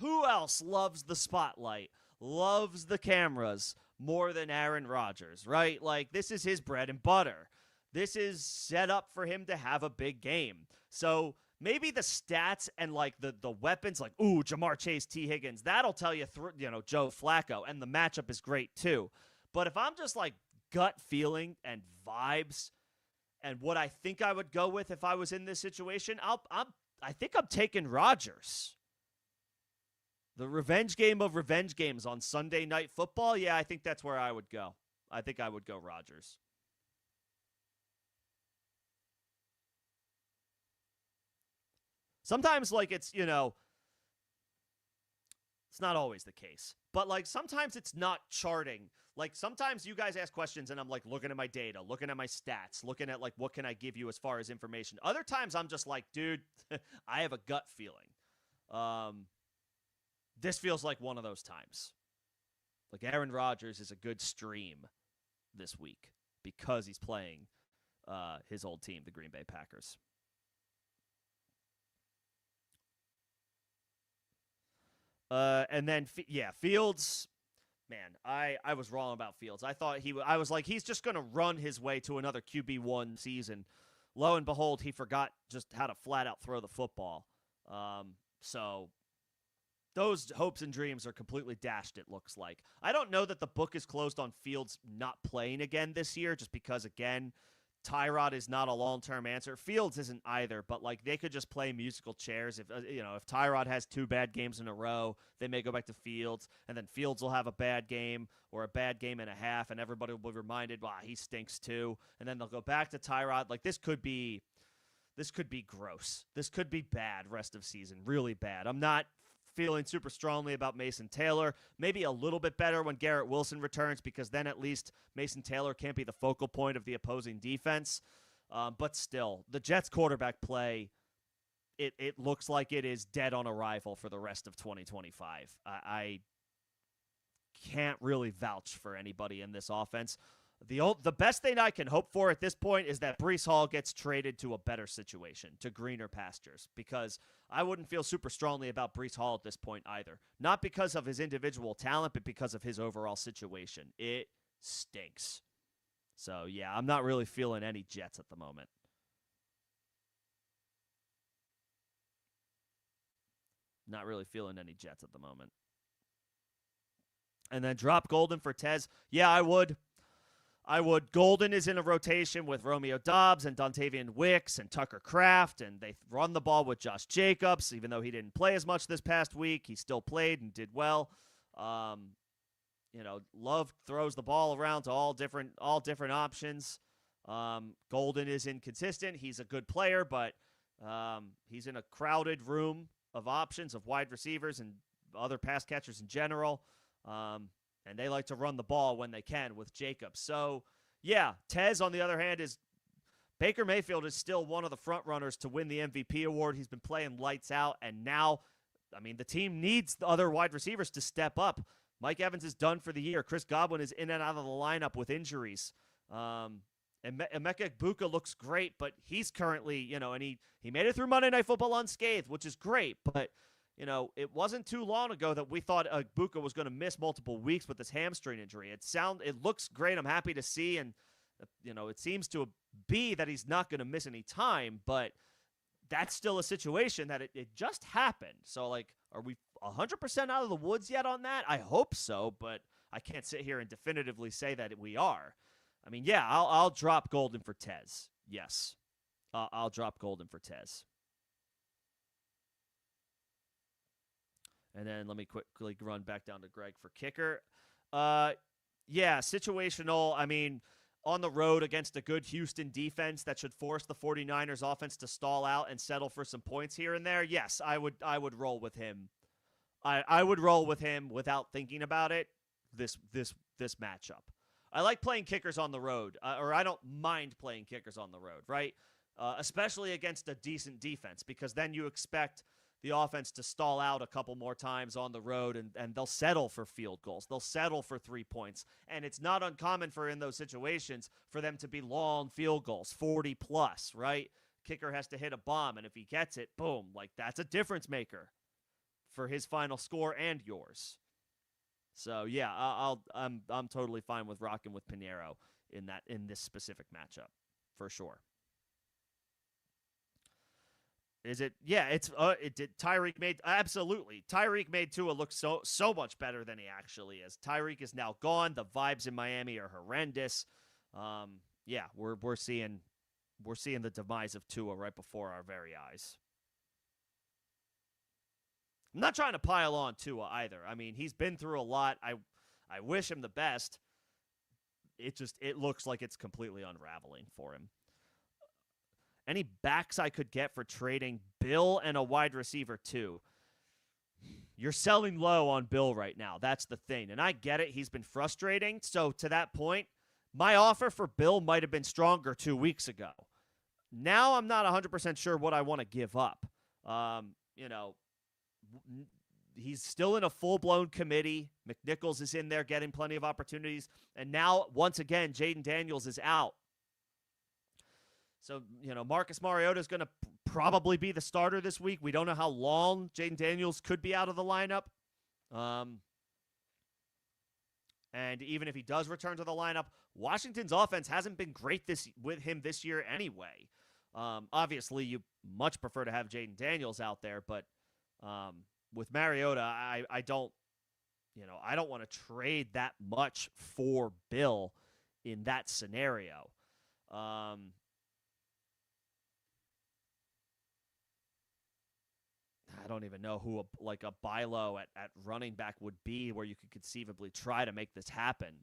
who else loves the spotlight? Loves the cameras more than Aaron Rodgers, right? Like, this is his bread and butter. This is set up for him to have a big game. So maybe the stats and, the weapons, Jamar Chase, T. Higgins, that'll tell you, Joe Flacco, and the matchup is great too. But if I'm just, gut feeling and vibes and what I think I would go with if I was in this situation, I think I'm taking Rodgers. The revenge game of revenge games on Sunday Night Football, yeah, I think that's where I would go. I think I would go Rodgers. Sometimes, it's not always the case. But, sometimes it's not charting. Sometimes you guys ask questions and I'm, looking at my data, looking at my stats, looking at, what can I give you as far as information. Other times I'm just dude, I have a gut feeling. This feels like one of those times. Aaron Rodgers is a good stream this week because he's playing his old team, the Green Bay Packers. And then, Fields, man, I was wrong about Fields. I thought I was he's just going to run his way to another QB1 season. Lo and behold, he forgot just how to flat out throw the football. So those hopes and dreams are completely dashed, it looks like. I don't know that the book is closed on Fields not playing again this year, just because, again, Tyrod is not a long-term answer. Fields isn't either, but, they could just play musical chairs. If Tyrod has 2 bad games in a row, they may go back to Fields, and then Fields will have a bad game or a bad game and a half, and everybody will be reminded, he stinks too. And then they'll go back to Tyrod. This could be gross. This could be bad rest of season, really bad. I'm not feeling super strongly about Mason Taylor. Maybe a little bit better when Garrett Wilson returns, because then at least Mason Taylor can't be the focal point of the opposing defense. But still, the Jets quarterback play, it looks like it is dead on arrival for the rest of 2025. I can't really vouch for anybody in this offense. The best thing I can hope for at this point is that Breece Hall gets traded to a better situation, to greener pastures, because I wouldn't feel super strongly about Breece Hall at this point either. Not because of his individual talent, but because of his overall situation. It stinks. So, yeah, I'm not really feeling any Jets at the moment. Not really feeling any Jets at the moment. And then drop Golden for Tez. Yeah, I would. Golden is in a rotation with Romeo Doubs and Dontavian Wicks and Tucker Kraft, and they run the ball with Josh Jacobs. Even though he didn't play as much this past week, he still played and did well. Love throws the ball around to all different options. Golden is inconsistent. He's a good player, but he's in a crowded room of options of wide receivers, and other pass catchers in general. And they like to run the ball when they can with Jacobs. So, yeah, Tez, on the other hand, is Baker Mayfield is still one of the front runners to win the MVP award. He's been playing lights out, and now, I mean, the team needs the other wide receivers to step up. Mike Evans is done for the year. Chris Godwin is in and out of the lineup with injuries. And Emeka Egbuka looks great, but he's currently, and he made it through Monday Night Football unscathed, which is great. But, it wasn't too long ago that we thought Egbuka was going to miss multiple weeks with this hamstring injury. It looks great. I'm happy to see, and, it seems to be that he's not going to miss any time, but that's still a situation that it just happened. So, like, are we 100% out of the woods yet on that? I hope so, but I can't sit here and definitively say that we are. I mean, yeah, I'll drop Golden for Tez. Yes. I'll drop Golden for Tez. And then let me quickly run back down to Greg for kicker. Yeah, situational. I mean, on the road against a good Houston defense that should force the 49ers offense to stall out and settle for some points here and there. Yes, I would roll with him. I would roll with him without thinking about it. This matchup. I like playing kickers on the road, or I don't mind playing kickers on the road, right? Especially against a decent defense, because then you expect the offense to stall out a couple more times on the road, and they'll settle for field goals. They'll settle for 3 points. And it's not uncommon for, in those situations, for them to be long field goals, 40 plus, right? Kicker has to hit a bomb, and if he gets it, boom, like that's a difference maker for his final score and yours. So yeah, I'm totally fine with rocking with Pinheiro in this specific matchup, for sure. Is it? Yeah, it did. Tyreek made absolutely. Tyreek made Tua look so much better than he actually is. Tyreek is now gone. The vibes in Miami are horrendous. Yeah, we're seeing the demise of Tua right before our very eyes. I'm not trying to pile on Tua either. I mean, he's been through a lot. I wish him the best. It looks like it's completely unraveling for him. Any backs I could get for trading Bill and a wide receiver too. You're selling low on Bill right now. That's the thing. And I get it. He's been frustrating. So to that point, my offer for Bill might have been stronger 2 weeks ago. Now I'm not 100% sure what I want to give up. He's still in a full-blown committee. McNichols is in there getting plenty of opportunities. And now, once again, Jaden Daniels is out. So, Marcus Mariota is going to probably be the starter this week. We don't know how long Jaden Daniels could be out of the lineup. And even if he does return to the lineup, Washington's offense hasn't been great with him this year anyway. Obviously, you much prefer to have Jaden Daniels out there, but with Mariota, I don't want to trade that much for Bill in that scenario. I don't even know who a buy low at running back would be where you could conceivably try to make this happen.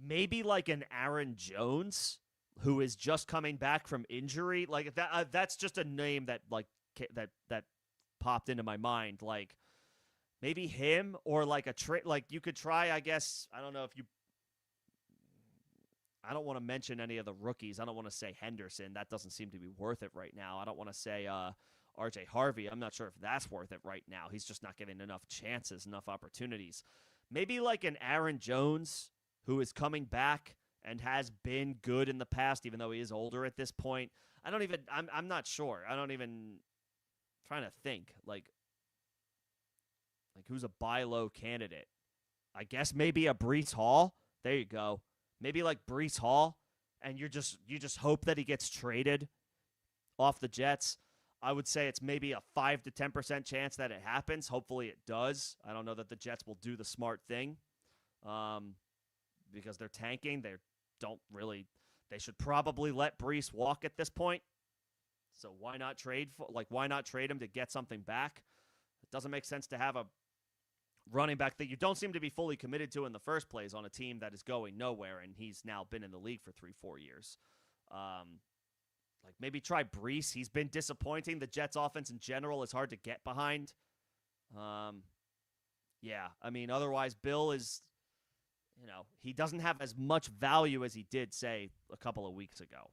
Maybe like an Aaron Jones who is just coming back from injury. Like that. That's just a name that that popped into my mind. Like maybe him or like a trade. Like you could try. I guess I don't know if you. I don't want to mention any of the rookies. I don't want to say Henderson. That doesn't seem to be worth it right now. I don't want to say RJ Harvey. I'm not sure if that's worth it right now. He's just not getting enough chances, enough opportunities. Maybe like an Aaron Jones who is coming back and has been good in the past, even though he is older at this point. I'm not sure. Trying to think like who's a buy low candidate. I guess maybe a Breece Hall. There you go. Maybe like Breece Hall, and you just hope that he gets traded off the Jets. I would say it's maybe a 5 to 10% chance that it happens. Hopefully it does. I don't know that the Jets will do the smart thing because they're tanking. They should probably let Breece walk at this point. So why not trade him to get something back? It doesn't make sense to have a running back that you don't seem to be fully committed to in the first place on a team that is going nowhere, and he's now been in the league for 3-4 years. Like maybe try Breece. He's been disappointing. The Jets offense in general is hard to get behind. Yeah, I mean, otherwise, Bill is, he doesn't have as much value as he did, say, a couple of weeks ago.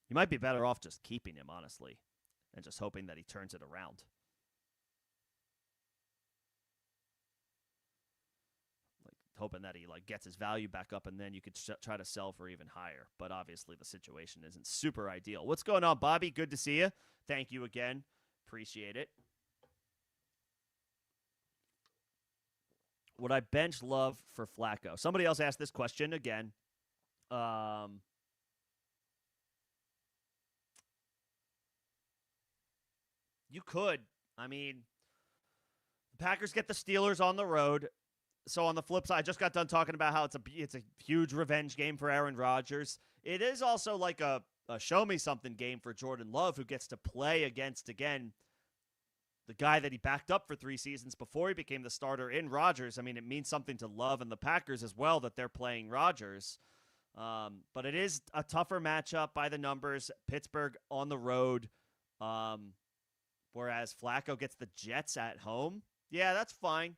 You might be better off just keeping him, honestly, and just hoping that he turns it around. Like hoping that he gets his value back up, and then you could try to sell for even higher. But obviously, the situation isn't super ideal. What's going on, Bobby? Good to see you. Thank you again. Appreciate it. Would I bench Love for Flacco? Somebody else asked this question again. Um, you could. I mean, the Packers get the Steelers on the road. So on the flip side, I just got done talking about how it's a huge revenge game for Aaron Rodgers. It is also like a show me something game for Jordan Love, who gets to play against, again, the guy that he backed up for 3 seasons before he became the starter in Rodgers. I mean, it means something to Love and the Packers as well that they're playing Rodgers. But it is a tougher matchup by the numbers. Pittsburgh on the road, whereas Flacco gets the Jets at home. Yeah, that's fine.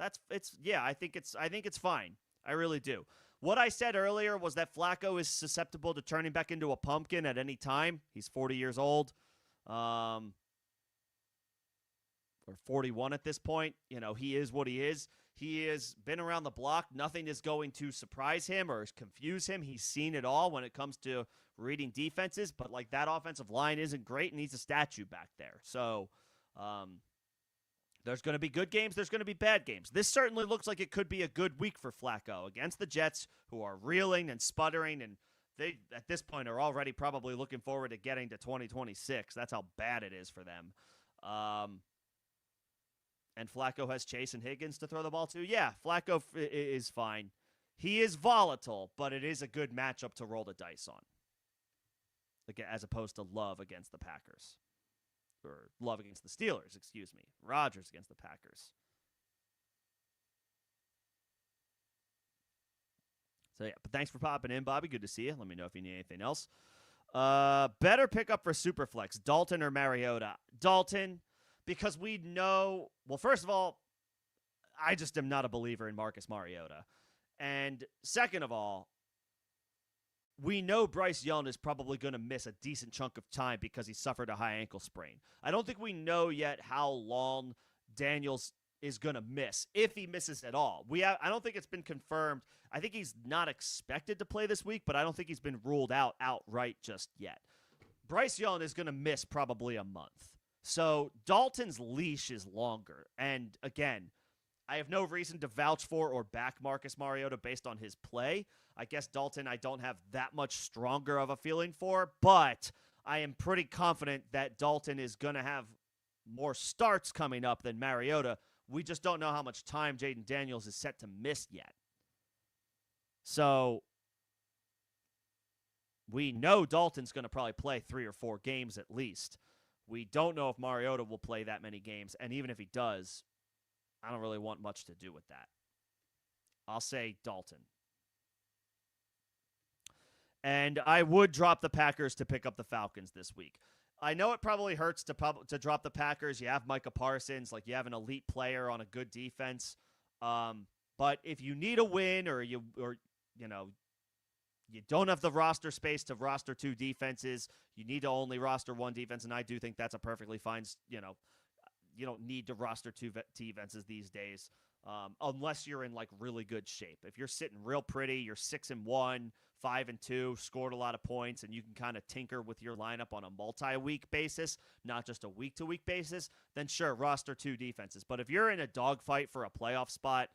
I think it's fine. I really do. What I said earlier was that Flacco is susceptible to turning back into a pumpkin at any time. He's 40 years old. Or 41 at this point. He is what he is. He has been around the block. Nothing is going to surprise him or confuse him. He's seen it all when it comes to reading defenses, but that offensive line isn't great and needs a statue back there. So, there's going to be good games. There's going to be bad games. This certainly looks like it could be a good week for Flacco against the Jets, who are reeling and sputtering, and they, at this point, are already probably looking forward to getting to 2026. That's how bad it is for them. And Flacco has Chase and Higgins to throw the ball to. Yeah, Flacco is fine. He is volatile, but it is a good matchup to roll the dice on, as opposed to Love against the Packers. Or Love against the Steelers, excuse me. Rodgers against the Packers. So, yeah, but thanks for popping in, Bobby. Good to see you. Let me know if you need anything else. Better pickup for Superflex, Dalton or Mariota? Dalton, because we know, well, first of all, I just am not a believer in Marcus Mariota. And second of all, we know Bryce Young is probably going to miss a decent chunk of time because he suffered a high ankle sprain. I don't think we know yet how long Daniels is going to miss, if he misses at all. I don't think it's been confirmed. I think he's not expected to play this week, but I don't think he's been ruled out outright just yet. Bryce Young is going to miss probably a month. So Dalton's leash is longer. And again, I have no reason to vouch for or back Marcus Mariota based on his play. I guess Dalton I don't have that much stronger of a feeling for, but I am pretty confident that Dalton is going to have more starts coming up than Mariota. We just don't know how much time Jaden Daniels is set to miss yet. So we know Dalton's going to probably play 3 or 4 games at least. We don't know if Mariota will play that many games, and even if he does, I don't really want much to do with that. I'll say Dalton. And I would drop the Packers to pick up the Falcons this week. I know it probably hurts to drop the Packers. You have Micah Parsons, you have an elite player on a good defense. But if you need a win, or you don't have the roster space to roster 2 defenses, you need to only roster 1 defense, and I do think that's a perfectly fine. You don't need to roster 2 defenses these days, unless you're in really good shape. If you're sitting real pretty, you're 6-1. 5-2, scored a lot of points, and you can kind of tinker with your lineup on a multi-week basis, not just a week-to-week basis, then sure, roster 2 defenses. But if you're in a dogfight for a playoff spot,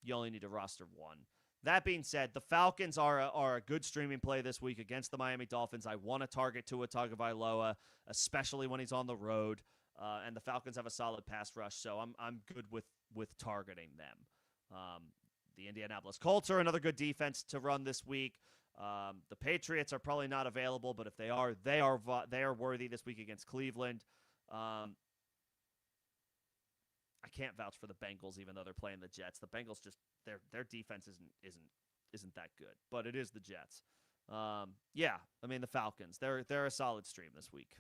you only need to roster 1. That being said, the Falcons are a good streaming play this week against the Miami Dolphins. I want to target Tua Tagovailoa, especially when he's on the road, and the Falcons have a solid pass rush, so I'm good with targeting them. The Indianapolis Colts are another good defense to run this week. The Patriots are probably not available, but if they are worthy this week against Cleveland. I can't vouch for the Bengals, even though they're playing the Jets. The Bengals just their defense isn't that good, but it is the Jets. Yeah, I mean the Falcons. They're a solid stream this week.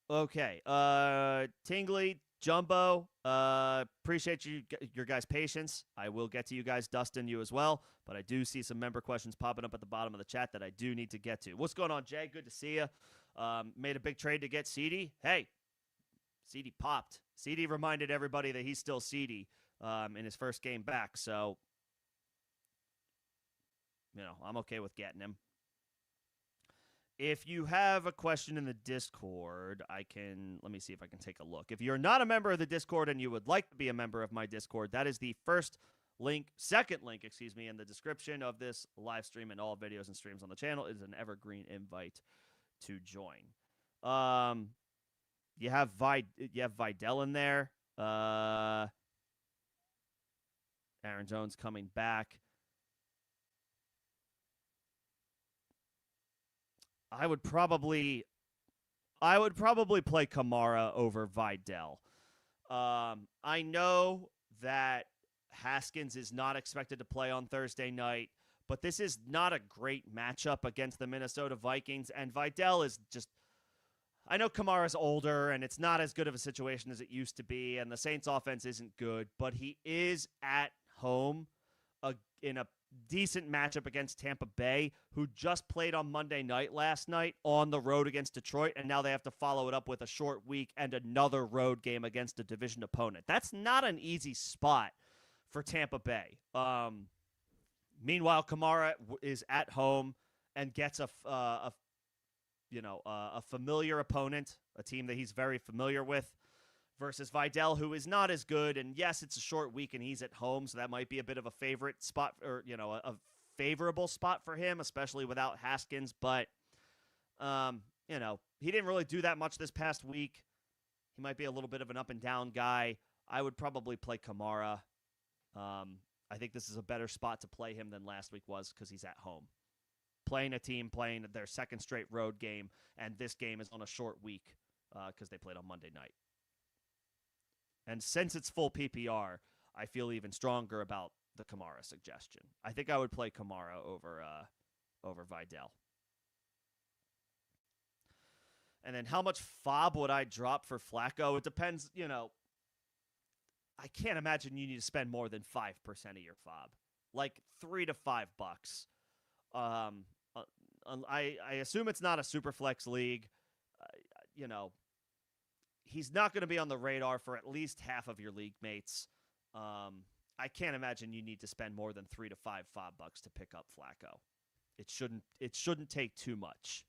Okay. Tingley, Jumbo, appreciate your guys' patience. I will get to you guys, Dustin, you as well, but I do see some member questions popping up at the bottom of the chat that I do need to get to. What's going on, Jay? Good to see you. Made a big trade to get CD. Hey, CD popped. CD reminded everybody that he's still CD in his first game back, so, I'm okay with getting him. If you have a question in the Discord, let me see if I can take a look. If you're not a member of the Discord and you would like to be a member of my Discord, that is the second link, in the description of this live stream, and all videos and streams on the channel is an evergreen invite to join. You have Wan'Dale in there. Aaron Jones coming back. I would probably play Kamara over Wan'Dale. I know that Haskins is not expected to play on Thursday night, but this is not a great matchup against the Minnesota Vikings, and Wan'Dale is just... I know Kamara's older, and it's not as good of a situation as it used to be, and the Saints' offense isn't good, but he is at home in a decent matchup against Tampa Bay, who just played on Monday night last night on the road against Detroit, and now they have to follow it up with a short week and another road game against a division opponent. That's not an easy spot for Tampa Bay. Meanwhile, Kamara is at home and gets a familiar opponent, a team that he's very familiar with, versus Wan'Dale, who is not as good. And yes, it's a short week and he's at home, so that might be a bit of a favorite spot, or a favorable spot for him, especially without Haskins. But he didn't really do that much this past week. He might be a little bit of an up and down guy. I would probably play Kamara. I think this is a better spot to play him than last week was, because he's at home, playing a team playing their second straight road game, and this game is on a short week because they played on Monday night. And since it's full PPR, I feel even stronger about the Kamara suggestion. I think I would play Kamara over Wan'Dale. And then how much FOB would I drop for Flacco? It depends, I can't imagine you need to spend more than 5% of your FOB. Like $3 to $5. I assume it's not a super flex league. He's not going to be on the radar for at least half of your league mates. I can't imagine you need to spend more than $3 to $5 FOB to pick up Flacco. It shouldn't take too much.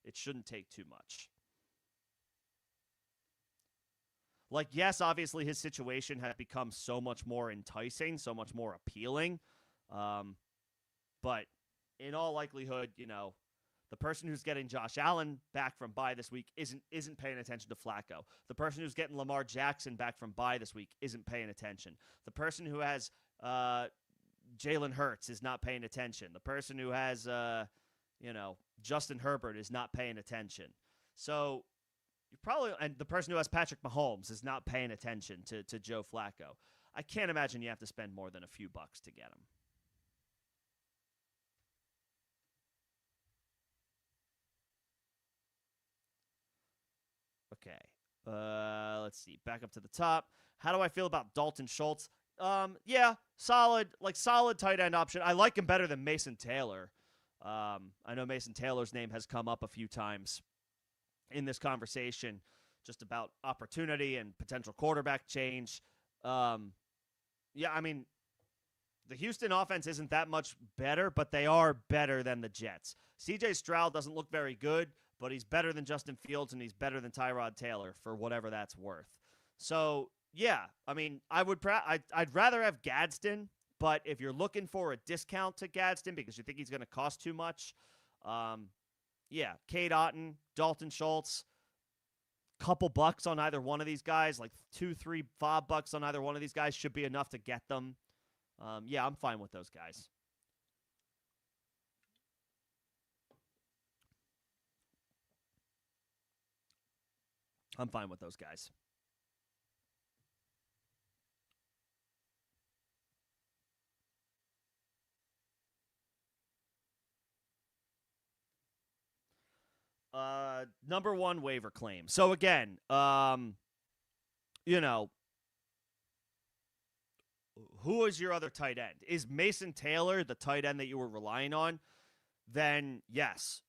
It shouldn't take too much. Like, yes, obviously his situation has become so much more enticing, so much more appealing. But in all likelihood, the person who's getting Josh Allen back from bye this week isn't paying attention to Flacco. The person who's getting Lamar Jackson back from bye this week isn't paying attention. The person who has Jalen Hurts is not paying attention. The person who has Justin Herbert is not paying attention. So and the person who has Patrick Mahomes is not paying attention to Joe Flacco. I can't imagine you have to spend more than a few bucks to get him. Okay. Let's see. Back up to the top. How do I feel about Dalton Schultz? Yeah, solid tight end option. I like him better than Mason Taylor. I know Mason Taylor's name has come up a few times in this conversation, just about opportunity and potential quarterback change. Yeah, I mean, the Houston offense isn't that much better, but they are better than the Jets. CJ Stroud doesn't look very good, but he's better than Justin Fields, and he's better than Tyrod Taylor, for whatever that's worth. So, yeah, I mean, I'd rather have Gadsden, but if you're looking for a discount to Gadsden because you think he's going to cost too much, yeah, Cade Otton, Dalton Schultz, couple bucks on either one of these guys, like $2-3 $5 on either one of these guys should be enough to get them. Yeah, I'm fine with those guys. I'm fine with those guys. Number one waiver claim. So again, you know, who is your other tight end? Is Mason Taylor the tight end that you were relying on? Then yes,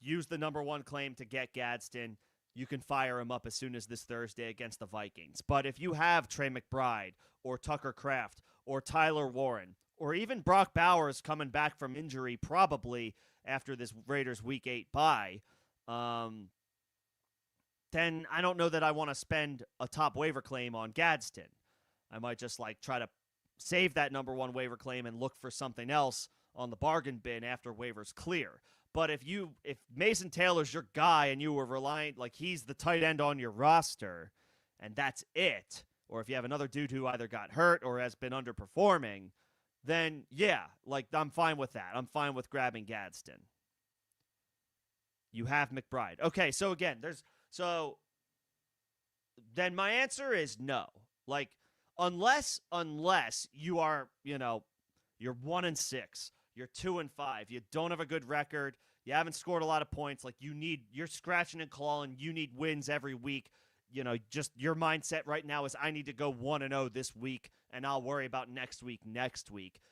use the number one claim to get Gadsden. You can fire him up as soon as this Thursday against the Vikings. But if you have Trey McBride or Tucker Kraft or Tyler Warren or even Brock Bowers coming back from injury probably after this Raiders Week 8 bye, then I don't know that I want to spend a top waiver claim on Gadsden. I might just try to save that number one waiver claim and look for something else on the bargain bin after waivers clear. But if Mason Taylor's your guy and you were relying, he's the tight end on your roster and that's it, or if you have another dude who either got hurt or has been underperforming, then yeah, I'm fine with that. I'm fine with grabbing Gadsden. You have McBride. Okay, so again, then my answer is no. Unless you are, you're 1-6, you're 2-5, you don't have a good record, you haven't scored a lot of points, you're scratching and clawing, you need wins every week. Just your mindset right now is I need to go 1-0 this week, and I'll worry about next week.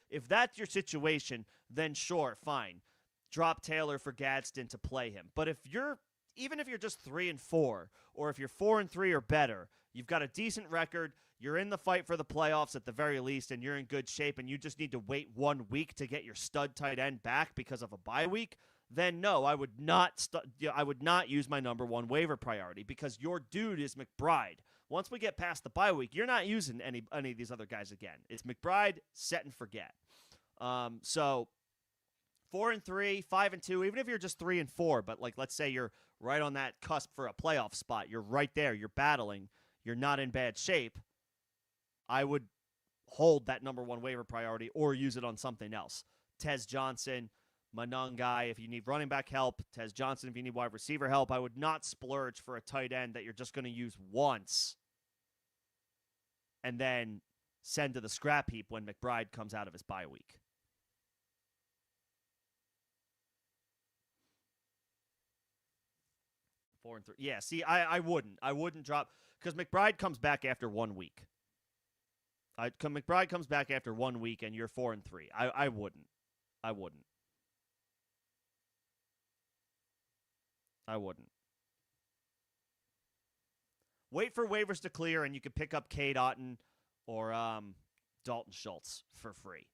If that's your situation, then sure, fine. Drop Taylor for Gadsden to play him. But even if you're just 3-4, or if you're 4-3 or better, you've got a decent record, you're in the fight for the playoffs at the very least, and you're in good shape, and you just need to wait 1 week to get your stud tight end back because of a bye week, then no, I would not use my number one waiver priority because your dude is McBride. Once we get past the bye week, you're not using any of these other guys again. It's McBride, set and forget. So 4-3, 5-2, even if you're just 3-4, but let's say you're right on that cusp for a playoff spot, you're right there, you're battling, you're not in bad shape, I would hold that number one waiver priority or use it on something else. Tez Johnson, Manungai, if you need running back help, Tez Johnson, if you need wide receiver help, I would not splurge for a tight end that you're just going to use once and then send to the scrap heap when McBride comes out of his bye week. Four and three. Yeah, see, I wouldn't drop because McBride comes back after 1 week. McBride comes back after 1 week and you're 4-3. I wouldn't. I wouldn't. Wait for waivers to clear and you can pick up Cade Otton or Dalton Schultz for free.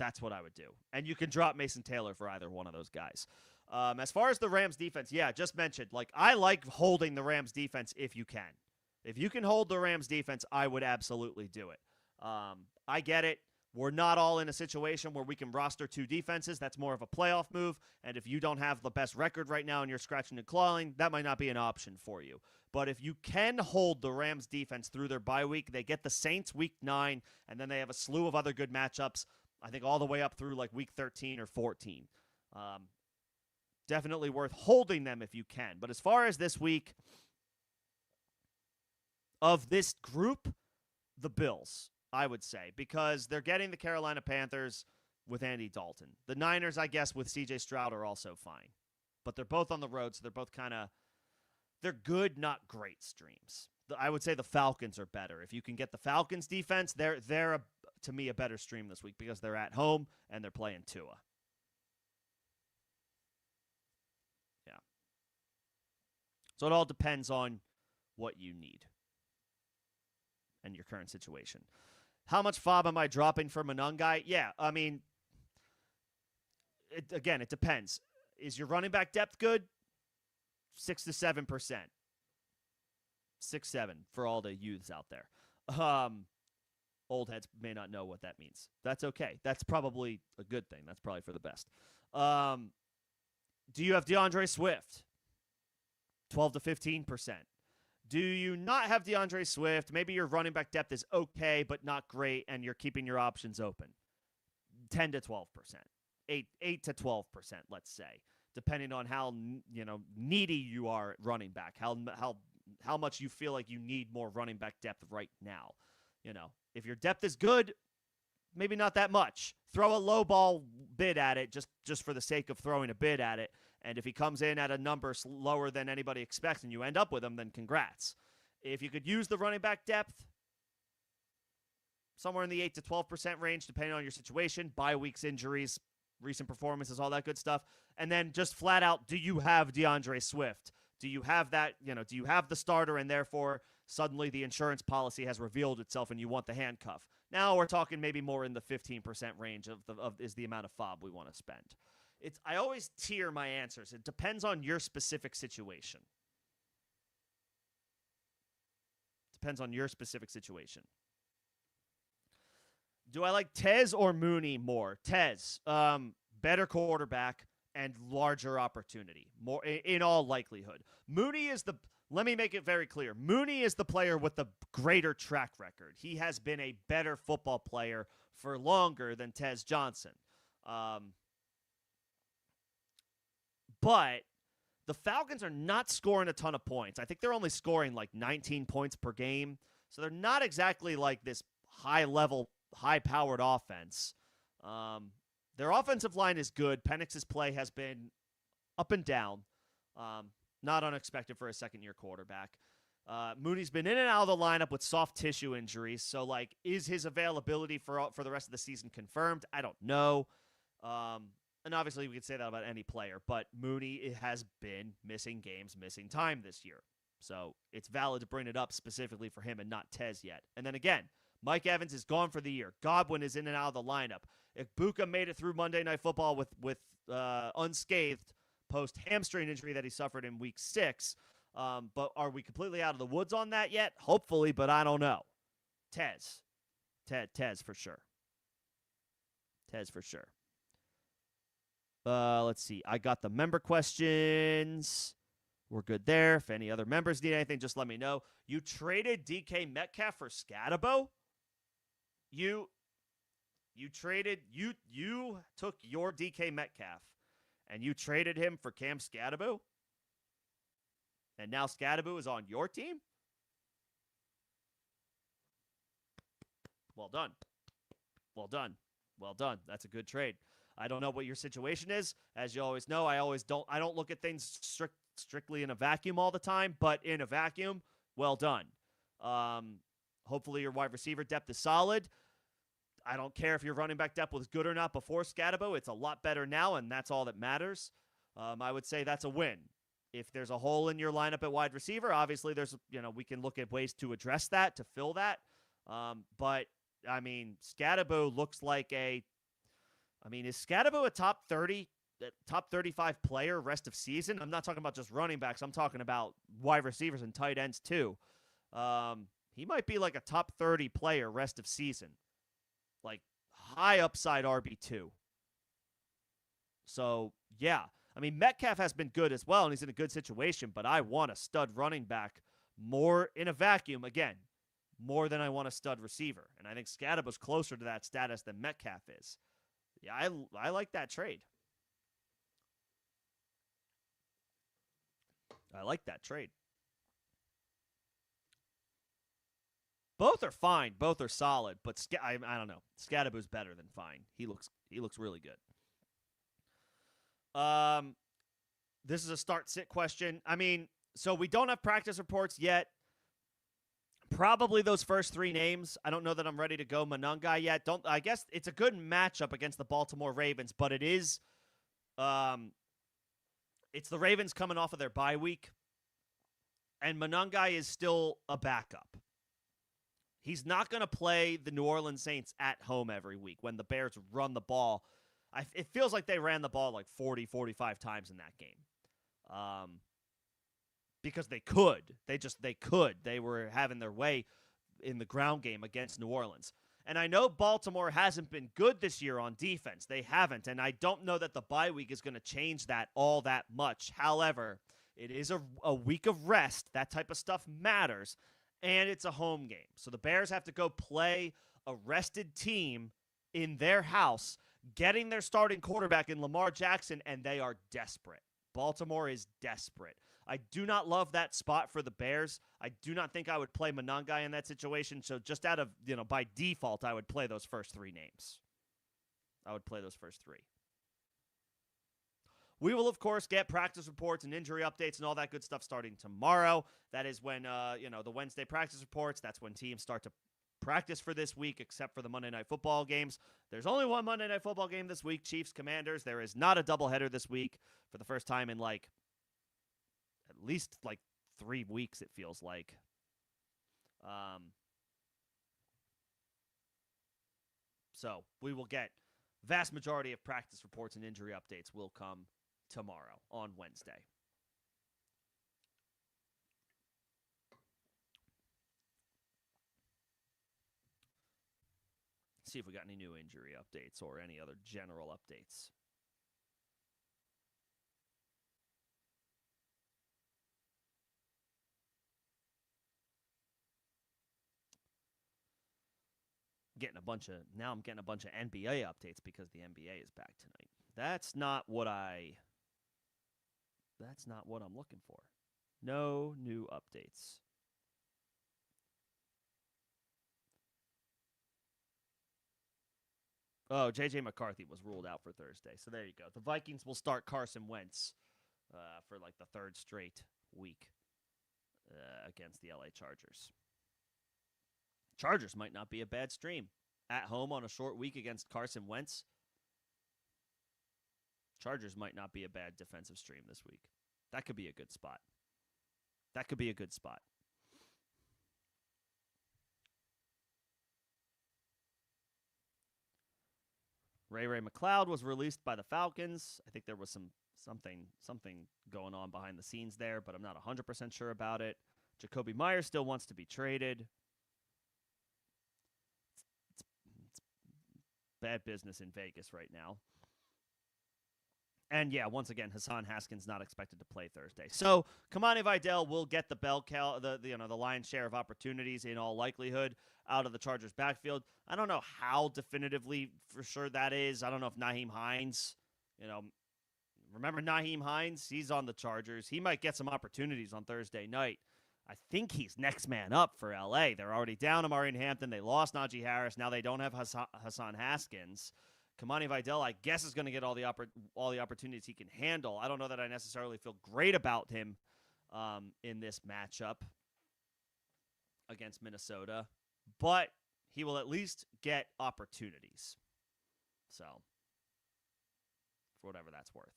That's what I would do. And you can drop Mason Taylor for either one of those guys. As far as the Rams defense, yeah, just mentioned, I like holding the Rams defense if you can. If you can hold the Rams defense, I would absolutely do it. I get it. We're not all in a situation where we can roster 2 defenses. That's more of a playoff move. And if you don't have the best record right now and you're scratching and clawing, that might not be an option for you. But if you can hold the Rams defense through their bye week, they get the Saints week 9, and then they have a slew of other good matchups, I think all the way up through week 13 or 14. Definitely worth holding them if you can. But as far as this week, of this group, the Bills, I would say, because they're getting the Carolina Panthers with Andy Dalton. The Niners, I guess, with C.J. Stroud are also fine. But they're both on the road, so they're both they're good, not great streams. I would say the Falcons are better. If you can get the Falcons defense, they're to me, a better stream this week because they're at home and they're playing Tua. Yeah. So it all depends on what you need and your current situation. How much FOB am I dropping for Manungai? Yeah, I mean, it depends. Is your running back depth good? 6 to 7%. 6-7 for all the youths out there. Old heads may not know what that means. That's okay. That's probably a good thing. That's probably for the best. Do you have DeAndre Swift? 12 to 15%. Do you not have DeAndre Swift? Maybe your running back depth is okay, but not great, and you're keeping your options open. 10 to 12%, 8 to 12%, let's say, depending on how needy you are at running back, how much you feel like you need more running back depth right now. If your depth is good, maybe not that much. Throw a low ball bid at it just for the sake of throwing a bid at it. And if he comes in at a number lower than anybody expects and you end up with him, then congrats. If you could use the running back depth, somewhere in the 8 to 12% range, depending on your situation, bye weeks, injuries, recent performances, all that good stuff. And then just flat out, do you have DeAndre Swift? Do you have that, do you have the starter and therefore suddenly the insurance policy has revealed itself and you want the handcuff? Now we're talking maybe more in the 15% range is the amount of FOB we want to spend. I always tier my answers. It depends on your specific situation. Depends on your specific situation. Do I like Tez or Mooney more? Tez, better quarterback and larger opportunity, more in all likelihood. Mooney is let me make it very clear. Mooney is the player with the greater track record. He has been a better football player for longer than Tez Johnson. But the Falcons are not scoring a ton of points. I think they're only scoring like 19 points per game. So they're not exactly like this high-level, high-powered offense. Their offensive line is good. Penix's play has been up and down. Not unexpected for a second-year quarterback. Mooney's been in and out of the lineup with soft tissue injuries. So, is his availability for the rest of the season confirmed? I don't know. And obviously, we could say that about any player. But Mooney has been missing games, missing time this year. So, it's valid to bring it up specifically for him and not Tez yet. And then again, Mike Evans is gone for the year. Godwin is in and out of the lineup. Igbukam made it through Monday Night Football with unscathed post-hamstring injury that he suffered in Week 6. But are we completely out of the woods on that yet? Hopefully, but I don't know. Tez for sure. Tez for sure. Let's see. I got the member questions. We're good there. If any other members need anything, just let me know. You traded DK Metcalf for Scatabo? You took your DK Metcalf and you traded him for Cam Scatabo? And now Scatabo is on your team? Well done. Well done. Well done. That's a good trade. I don't know what your situation is. As you always know, I don't look at things strictly in a vacuum all the time, but in a vacuum, well done. Hopefully your wide receiver depth is solid. I don't care if your running back depth was good or not before Scatabo. It's a lot better now, and that's all that matters. I would say that's a win. If there's a hole in your lineup at wide receiver, obviously we can look at ways to address that, to fill that. But, Scatabo looks like is Scatabo a top 30, top 35 player rest of season? I'm not talking about just running backs. I'm talking about wide receivers and tight ends too. He might be like a top 30 player rest of season. Like high upside RB2. So, yeah. Metcalf has been good as well, and he's in a good situation, but I want a stud running back more in a vacuum, again, more than I want a stud receiver. And I think Scadabo's closer to that status than Metcalf is. Yeah, I like that trade. I like that trade. Both are fine. Both are solid. But I don't know. Scadabo's better than fine. He looks really good. This is a start-sit question. So we don't have practice reports yet. Probably those first three names. I don't know that I'm ready to go Monangai yet. I guess it's a good matchup against the Baltimore Ravens, but it is it's the Ravens coming off of their bye week, and Monangai is still a backup. He's not going to play the New Orleans Saints at home every week when the Bears run the ball. It feels like they ran the ball like 40, 45 times in that game. Because they could. They could. They were having their way in the ground game against New Orleans. And I know Baltimore hasn't been good this year on defense. They haven't. And I don't know that the bye week is going to change that all that much. However, It is a week of rest. That type of stuff matters. And it's a home game. So the Bears have to go play a rested team in their house, getting their starting quarterback in Lamar Jackson, and they are desperate. Baltimore is desperate. I do not love that spot for the Bears. I do not think I would play Monangai in that situation. So just out of, by default, I would play those first three names. I would play those first three. We will, of course, get practice reports and injury updates and all that good stuff starting tomorrow. That is when, the Wednesday practice reports. That's when teams start to practice for this week, except for the Monday Night Football games. There's only one Monday Night Football game this week, Chiefs Commanders. There is not a doubleheader this week for the first time in, at least 3 weeks, it feels like. So we will get vast majority of practice reports and injury updates will come tomorrow on Wednesday. See if we got any new injury updates or any other general updates. I'm getting a bunch of NBA updates because the NBA is back tonight. That's not what I'm looking for. No new updates. Oh, J.J. McCarthy was ruled out for Thursday. So there you go. The Vikings will start Carson Wentz for the third straight week against the LA Chargers. Chargers might not be a bad stream. At home on a short week against Carson Wentz. Chargers might not be a bad defensive stream this week. That could be a good spot. Ray McLeod was released by the Falcons. I think there was something going on behind the scenes there, but I'm not 100% sure about it. Jacoby Myers still wants to be traded. It's bad business in Vegas right now. And yeah, once again, Hassan Haskins not expected to play Thursday. So Kamani Vidal will get the the lion's share of opportunities in all likelihood out of the Chargers backfield. I don't know how definitively for sure that is. I don't know if Nyheim Hines, remember Nyheim Hines? He's on the Chargers. He might get some opportunities on Thursday night. I think he's next man up for LA. They're already down Amari Hampton. They lost Najee Harris. Now they don't have Hassan Haskins. Kamani Vidal, I guess, is going to get all the opportunities he can handle. I don't know that I necessarily feel great about him in this matchup against Minnesota, but he will at least get opportunities. So, for whatever that's worth.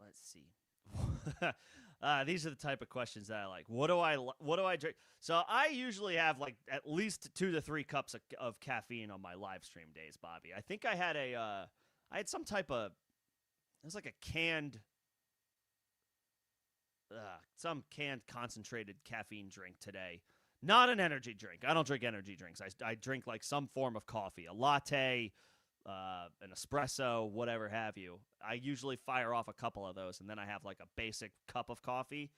Let's see. These are the type of questions that I like. What do I drink? So I usually have at least 2 to 3 cups of caffeine on my live stream days, Bobby. I think I had some type of, it was like a canned, some canned concentrated caffeine drink today. Not an energy drink. I don't drink energy drinks. I drink some form of coffee, a latte, an espresso, whatever have you. I usually fire off a couple of those, and then I have a basic cup of coffee.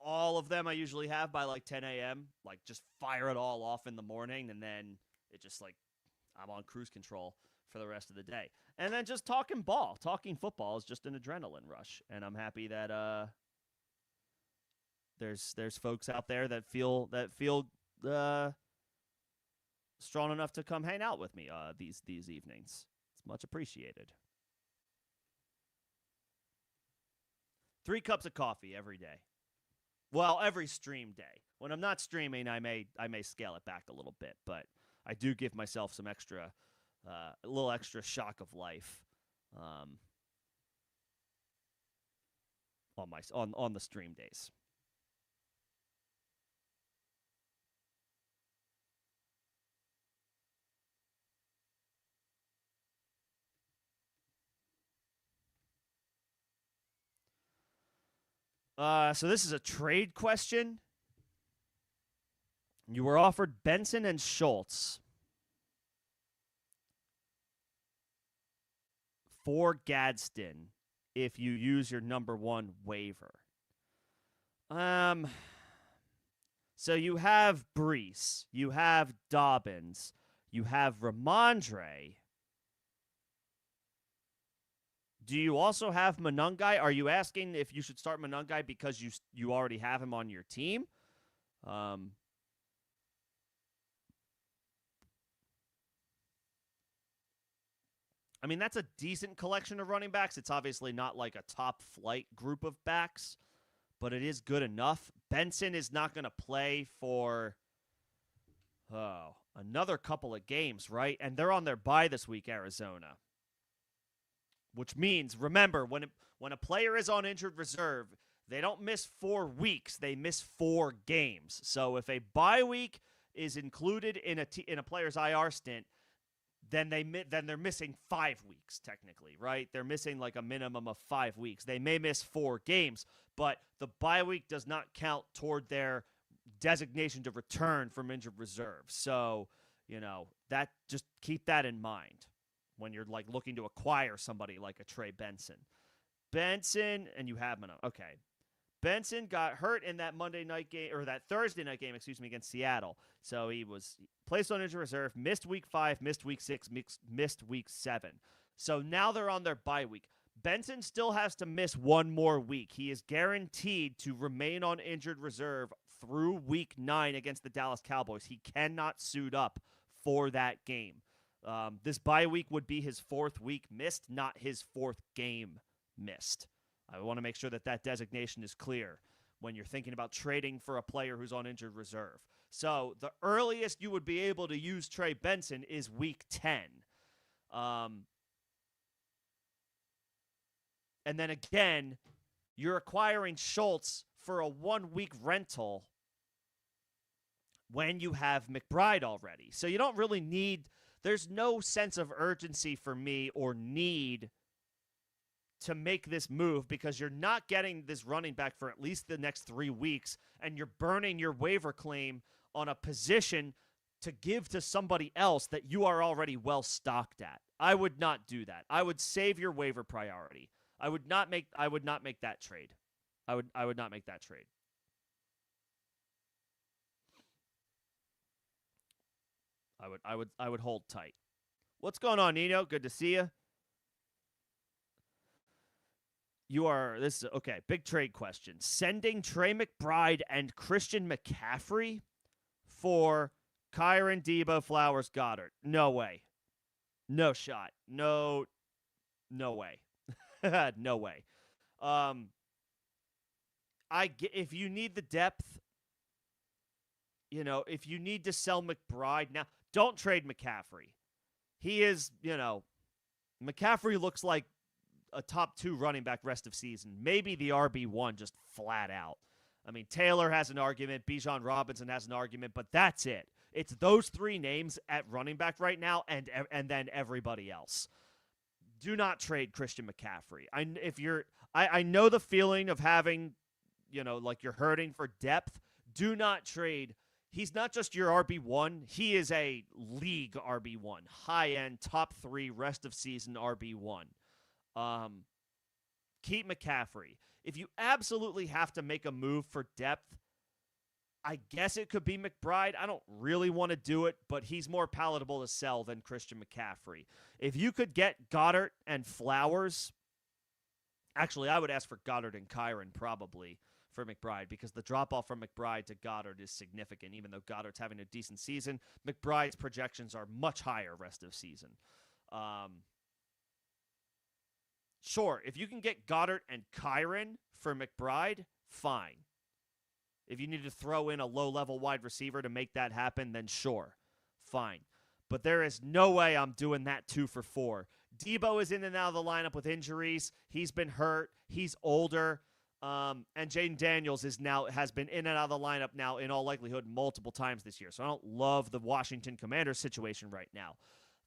All of them I usually have by 10 a.m. Just fire it all off in the morning, and then it just I'm on cruise control for the rest of the day. And then just talking football is just an adrenaline rush, and I'm happy that there's folks out there that feel strong enough to come hang out with me these evenings. It's much appreciated. 3 cups of coffee every day. Well, every stream day. When I'm not streaming, I may scale it back a little bit, but I do give myself some extra, a little extra shock of life on the stream days. So this is a trade question. You were offered Benson and Schultz for Gadsden if you use your number 1 waiver. So you have Brees, you have Dobbins, you have Ramondre. Do you also have Monangai? Are you asking if you should start Monangai because you already have him on your team? I mean, that's a decent collection of running backs. It's obviously not like a top flight group of backs, but it is good enough. Benson is not going to play for another couple of games, right? And they're on their bye this week, Arizona. Which means, remember, when a player is on injured reserve, they don't miss 4 weeks. They miss 4 games. So if a bye week is included in a player's IR stint, then they're missing 5 weeks technically, right? They're missing like a minimum of 5 weeks. They may miss 4 games, but the bye week does not count toward their designation to return from injured reserve. So, that just keep that in mind when you're like looking to acquire somebody like a Trey Benson. And you have him. Okay. Benson got hurt in that Monday night game, or that Thursday night game, against Seattle. So he was placed on injured reserve, missed week 5, missed week 6, missed week 7. So now they're on their bye week. Benson still has to miss 1 more week. He is guaranteed to remain on injured reserve through week 9 against the Dallas Cowboys. He cannot suit up for that game. This bye week would be his 4th week missed, not his 4th game missed. I want to make sure that designation is clear when you're thinking about trading for a player who's on injured reserve. So the earliest you would be able to use Trey Benson is week 10. And then again, you're acquiring Schultz for a 1-week rental when you have McBride already. So you don't really need... There's no sense of urgency for me or need to make this move because you're not getting this running back for at least the next 3 weeks, and you're burning your waiver claim on a position to give to somebody else that you are already well stocked at. I would not do that. I would save your waiver priority. I would not make that trade. I would not make that trade. I would hold tight. What's going on, Nino? Good to see you. This is okay. Big trade question. Sending Trey McBride and Christian McCaffrey for Kyron, Debo, Flowers, Goddard. No way. No shot. No way. No way. If you need the depth, if you need to sell McBride now, don't trade McCaffrey. He is, McCaffrey looks like a top 2 running back rest of season. Maybe the RB1 just flat out. I mean, Taylor has an argument. Bijan Robinson has an argument, but that's it. It's those 3 names at running back right now and then everybody else. Do not trade Christian McCaffrey. I know the feeling of having, like you're hurting for depth. Do not trade. He's not just your RB1. He is a league RB1. High-end, top 3, rest of season RB1. Keep McCaffrey. If you absolutely have to make a move for depth, I guess it could be McBride. I don't really want to do it, but he's more palatable to sell than Christian McCaffrey. If you could get Goddard and Flowers, actually, I would ask for Goddard and Kyron probably for McBride because the drop-off from McBride to Goddard is significant. Even though Goddard's having a decent season, McBride's projections are much higher rest of season. Sure, if you can get Goddard and Kyron for McBride, fine. If you need to throw in a low-level wide receiver to make that happen, then sure, fine. But there is no way I'm doing that 2 for 4. Debo is in and out of the lineup with injuries. He's been hurt. He's older. And Jaden Daniels has been in and out of the lineup now in all likelihood multiple times this year. So I don't love the Washington Commanders situation right now.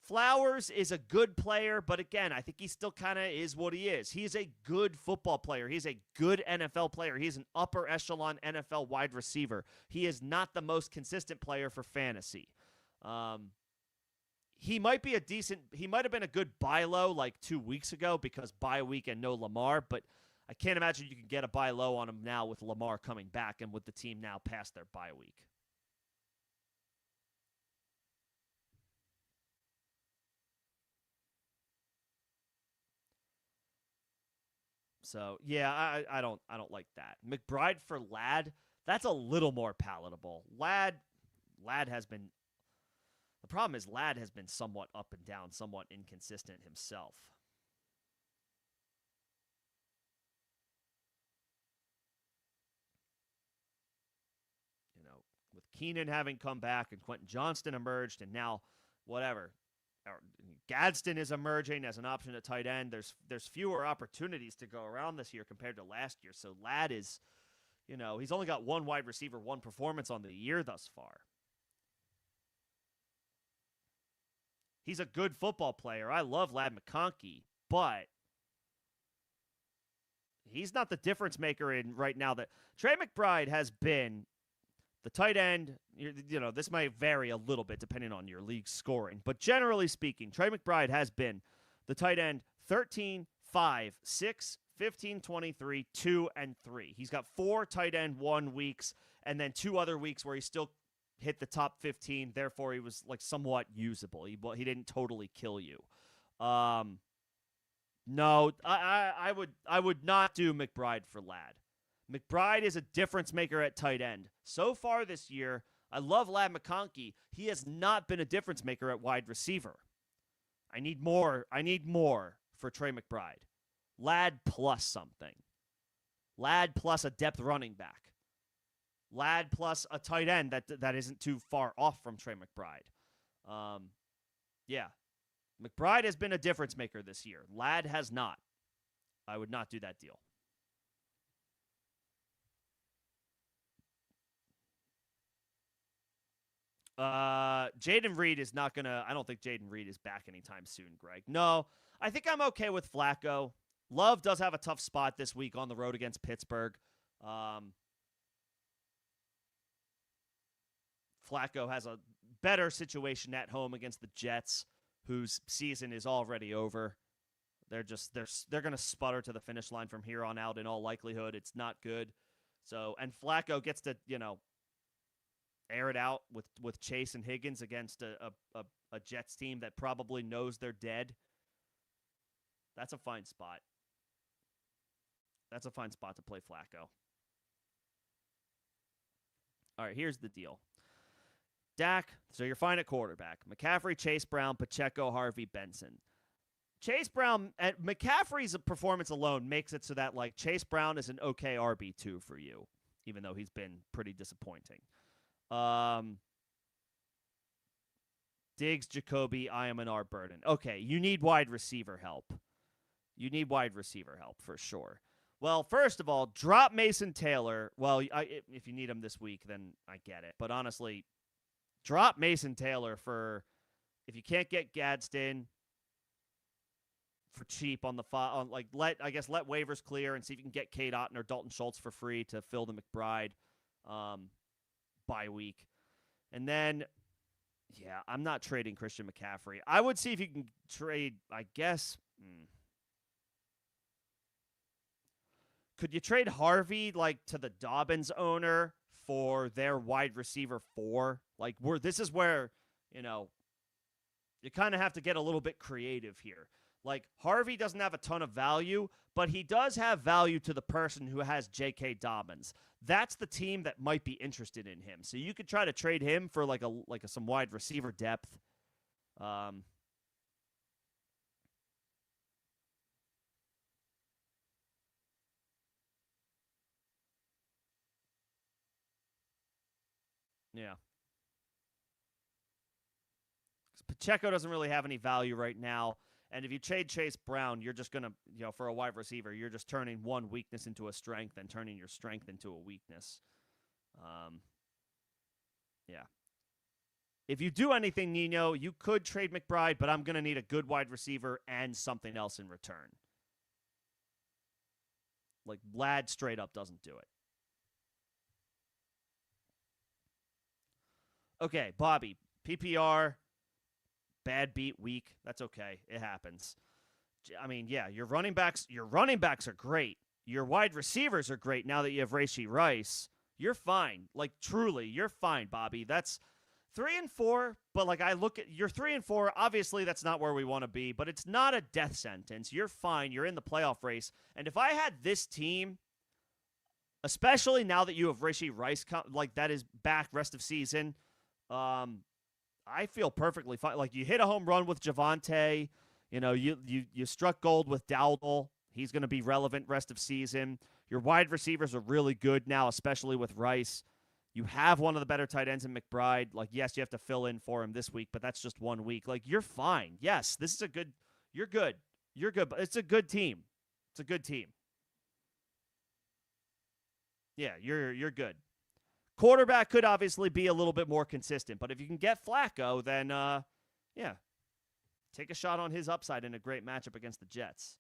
Flowers is a good player, but again, I think he still kind of is what he is. He's a good football player. He's a good NFL player. He's an upper echelon NFL wide receiver. He is not the most consistent player for fantasy. He might be he might have been a good buy low like 2 weeks ago because bye week and no Lamar, but I can't imagine you can get a buy low on him now with Lamar coming back and with the team now past their bye week. So yeah, I don't like that. McBride for Ladd, that's a little more palatable. Ladd has been the problem is Ladd has been somewhat up and down, somewhat inconsistent himself. You know, with Keenan having come back and Quentin Johnston emerged, and now whatever. Gadsden is emerging as an option at tight end. There's fewer opportunities to go around this year compared to last year. So Ladd is, he's only got one wide receiver, one performance on the year thus far. He's a good football player. I love Ladd McConkey, but he's not the difference maker in right now. That Trey McBride has been the tight end. This might vary a little bit depending on your league scoring, but generally speaking, Trey McBride has been the tight end 13, 5, 6, 15, 23, 2, and 3. He's got 4 tight end 1 weeks and then 2 other weeks where he still hit the top 15. Therefore, he was like somewhat usable. He didn't totally kill you. No, I would not do McBride for Ladd. McBride is a difference maker at tight end. So far this year, I love Ladd McConkey. He has not been a difference maker at wide receiver. I need more for Trey McBride. Ladd plus something. Ladd plus a depth running back. Ladd plus a tight end that isn't too far off from Trey McBride. Yeah. McBride has been a difference maker this year. Ladd has not. I would not do that deal. Jaden Reed is not going to... I don't think Jaden Reed is back anytime soon, Greg. No, I think I'm okay with Flacco. Love does have a tough spot this week on the road against Pittsburgh. Flacco has a better situation at home against the Jets, whose season is already over. They're going to sputter to the finish line from here on out in all likelihood. It's not good. So, and Flacco gets to, air it out with Chase and Higgins against a Jets team that probably knows they're dead. That's a fine spot. That's a fine spot to play Flacco. All right, here's the deal. Dak, so you're fine at quarterback. McCaffrey, Chase Brown, Pacheco, Harvey, Benson. Chase Brown, and McCaffrey's performance alone makes it so that, like, Chase Brown is an okay RB2 for you, even though he's been pretty disappointing. Diggs, Jacoby, Iamon, Burden. Okay, you need wide receiver help. You need wide receiver help for sure. Well, first of all, drop Mason Taylor. Well, if you need him this week, then I get it. But honestly, drop Mason Taylor for if you can't get Gadsden for cheap on the let waivers clear and see if you can get Cade Otton or Dalton Schultz for free to fill the McBride bye week. And then, yeah, I'm not trading Christian McCaffrey. I would see if you can trade, I guess. Could you trade Harvey to the Dobbins owner for their wide receiver 4? This is where, you kind of have to get a little bit creative here. Harvey doesn't have a ton of value, but he does have value to the person who has J.K. Dobbins. That's the team that might be interested in him. So you could try to trade him for some wide receiver depth. Yeah. Pacheco doesn't really have any value right now. And if you trade Chase Brown, you're just going to, for a wide receiver, you're just turning one weakness into a strength and turning your strength into a weakness. Yeah. If you do anything, Nino, you could trade McBride, but I'm going to need a good wide receiver and something else in return. Like, Ladd straight up doesn't do it. Okay, Bobby, PPR, bad beat week. That's okay. It happens. I mean, yeah, your running backs are great. Your wide receivers are great now that you have Rashee Rice. You're fine. Like, truly, you're fine, Bobby. That's 3-4, but like I look at you're 3-4. Obviously, that's not where we want to be, but it's not a death sentence. You're fine. You're in the playoff race. And if I had this team, especially now that you have Rashee Rice, like that is back rest of season, I feel perfectly fine. Like you hit a home run with Javonte, you struck gold with Dowdle. He's going to be relevant rest of season. Your wide receivers are really good now, especially with Rice. You have one of the better tight ends in McBride. Like, yes, you have to fill in for him this week, but that's just 1 week. Like, you're fine. Yes, this is you're good. You're good, but it's a good team. It's a good team. Yeah, you're good. Quarterback could obviously be a little bit more consistent, but if you can get Flacco, then, yeah, take a shot on his upside in a great matchup against the Jets.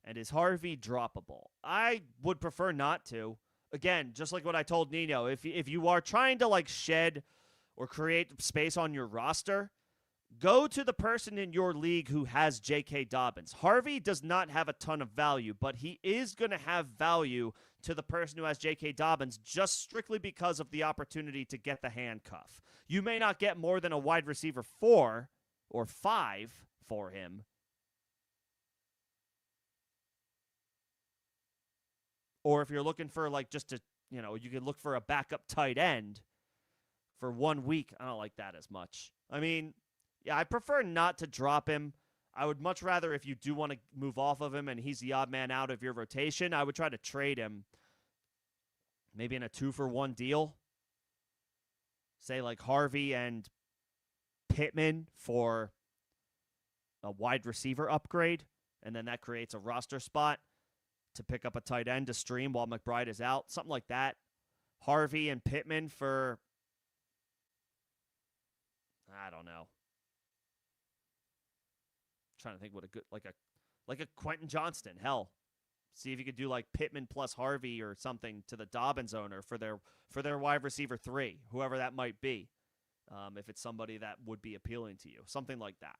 And is Harvey droppable? I would prefer not to. Again, just like what I told Nino, if you are trying to like shed or create space on your roster, go to the person in your league who has J.K. Dobbins. Harvey does not have a ton of value, but he is going to have value to the person who has J.K. Dobbins just strictly because of the opportunity to get the handcuff. You may not get more than a wide receiver 4 or 5 for him. Or if you're looking for like just to, you could look for a backup tight end for 1 week. I don't like that as much. I mean, yeah, I prefer not to drop him. I would much rather, if you do want to move off of him and he's the odd man out of your rotation, I would try to trade him maybe in a 2-for-1 deal. Say like Harvey and Pittman for a wide receiver upgrade, and then that creates a roster spot to pick up a tight end to stream while McBride is out. Something like that. Harvey and Pittman for, I don't know. I'm trying to think what a good, like a Quentin Johnston. Hell, see if you could do like Pittman plus Harvey or something to the Dobbins owner for their wide receiver 3, whoever that might be. If it's somebody that would be appealing to you. Something like that.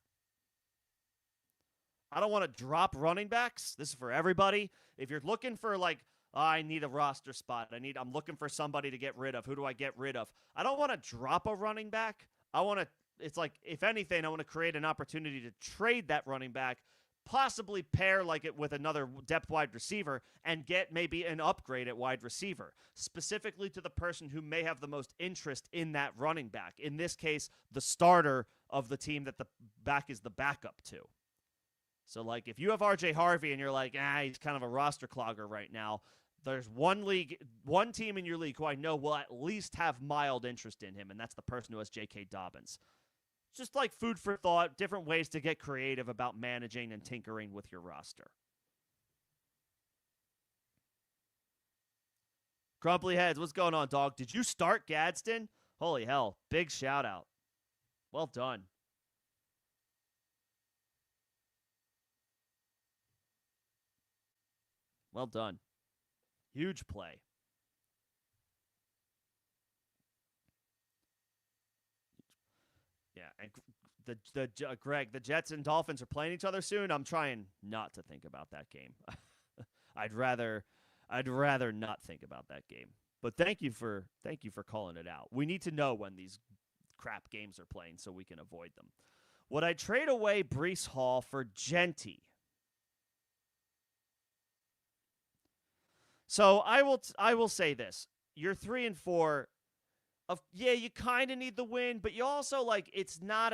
I don't want to drop running backs. This is for everybody. If you're looking for like, I need a roster spot. I'm looking for somebody to get rid of. Who do I get rid of? I don't want to drop a running back. It's like, if anything, I want to create an opportunity to trade that running back, possibly pair like it with another depth wide receiver and get maybe an upgrade at wide receiver, specifically to the person who may have the most interest in that running back. In this case, the starter of the team that the back is the backup to. So, like, if you have R.J. Harvey and you're like, he's kind of a roster clogger right now, there's one team in your league who I know will at least have mild interest in him, and that's the person who has J.K. Dobbins. Just like food for thought, different ways to get creative about managing and tinkering with your roster. Crumply Heads, what's going on, dog? Did you start Gadsden? Holy hell, big shout out. Well done. Well done. Huge play. Yeah, and Greg, the Jets and Dolphins are playing each other soon. I'm trying not to think about that game. I'd rather not think about that game. But thank you for calling it out. We need to know when these crap games are playing so we can avoid them. Would I trade away Breece Hall for Genty? So I will say this. You're 3-4. You kind of need the win, but you also, like, it's not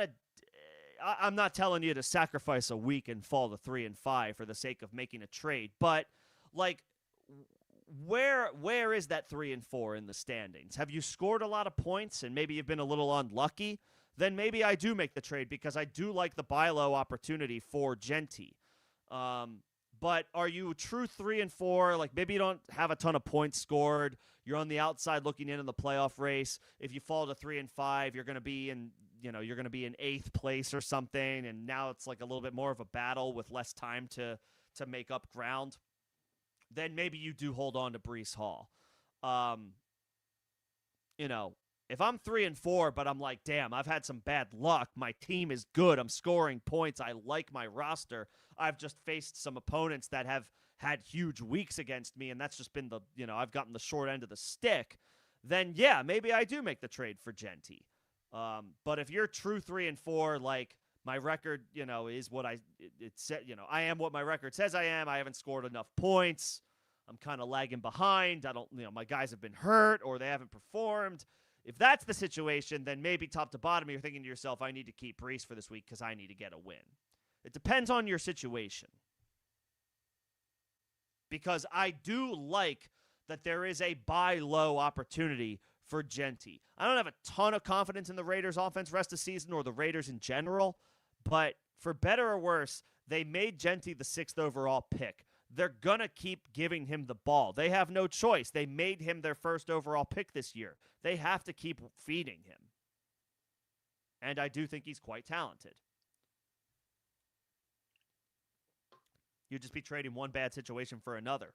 I'm not telling you to sacrifice a week and fall to 3-5 for the sake of making a trade, but, like, where is that 3-4 in the standings? Have you scored a lot of points and maybe you've been a little unlucky? then maybe I do make the trade because I do like the buy low opportunity for Genty. But are you true 3-4? Like maybe you don't have a ton of points scored. You're on the outside looking in the playoff race. If you fall to 3-5, you're going to be in, you're going to be in 8th place or something. And now it's like a little bit more of a battle with less time to make up ground. Then maybe you do hold on to Breece Hall. If I'm 3-4, but I'm like, damn, I've had some bad luck. My team is good. I'm scoring points. I like my roster. I've just faced some opponents that have had huge weeks against me, and that's just been I've gotten the short end of the stick. Then, yeah, maybe I do make the trade for Genty. But if you're true 3-4, like my record, is what it said, I am what my record says I am. I haven't scored enough points. I'm kind of lagging behind. My guys have been hurt or they haven't performed. If that's the situation, then maybe top to bottom, you're thinking to yourself, I need to keep Breece for this week because I need to get a win. It depends on your situation. Because I do like that there is a buy low opportunity for Genty. I don't have a ton of confidence in the Raiders' offense rest of the season or the Raiders in general, but for better or worse, they made Genty the 6th overall pick. They're going to keep giving him the ball. They have no choice. They made him their 1st overall pick this year. They have to keep feeding him. And I do think he's quite talented. You'd just be trading one bad situation for another.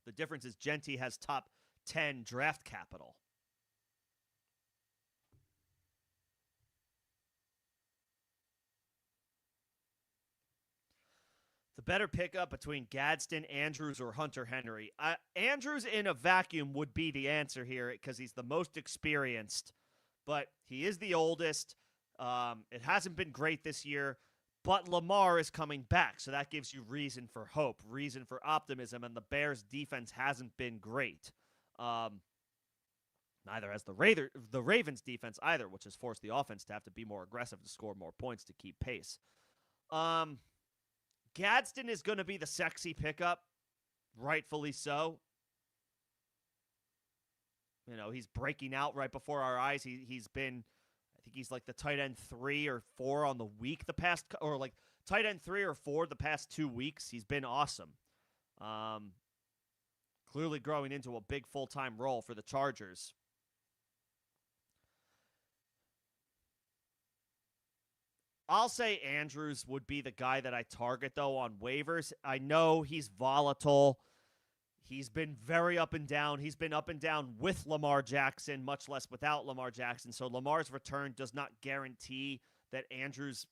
The difference is Genty has top 10 draft capital. The better pickup between Gadsden, Andrews, or Hunter Henry. Andrews in a vacuum would be the answer here because he's the most experienced, but he is the oldest. It hasn't been great this year, but Lamar is coming back, so that gives you reason for hope, reason for optimism, and the Bears' defense hasn't been great. Neither has the Ravens' defense either, which has forced the offense to have to be more aggressive to score more points to keep pace. Gadsden is going to be the sexy pickup, rightfully so. He's breaking out right before our eyes. He's been, I think he's like the tight end 3 or 4 on the week or like tight end 3 or 4 the past 2 weeks. He's been awesome. Clearly growing into a big full-time role for the Chargers. I'll say Andrews would be the guy that I target, though, on waivers. I know he's volatile. He's been very up and down. He's been up and down with Lamar Jackson, much less without Lamar Jackson. So Lamar's return does not guarantee that Andrews,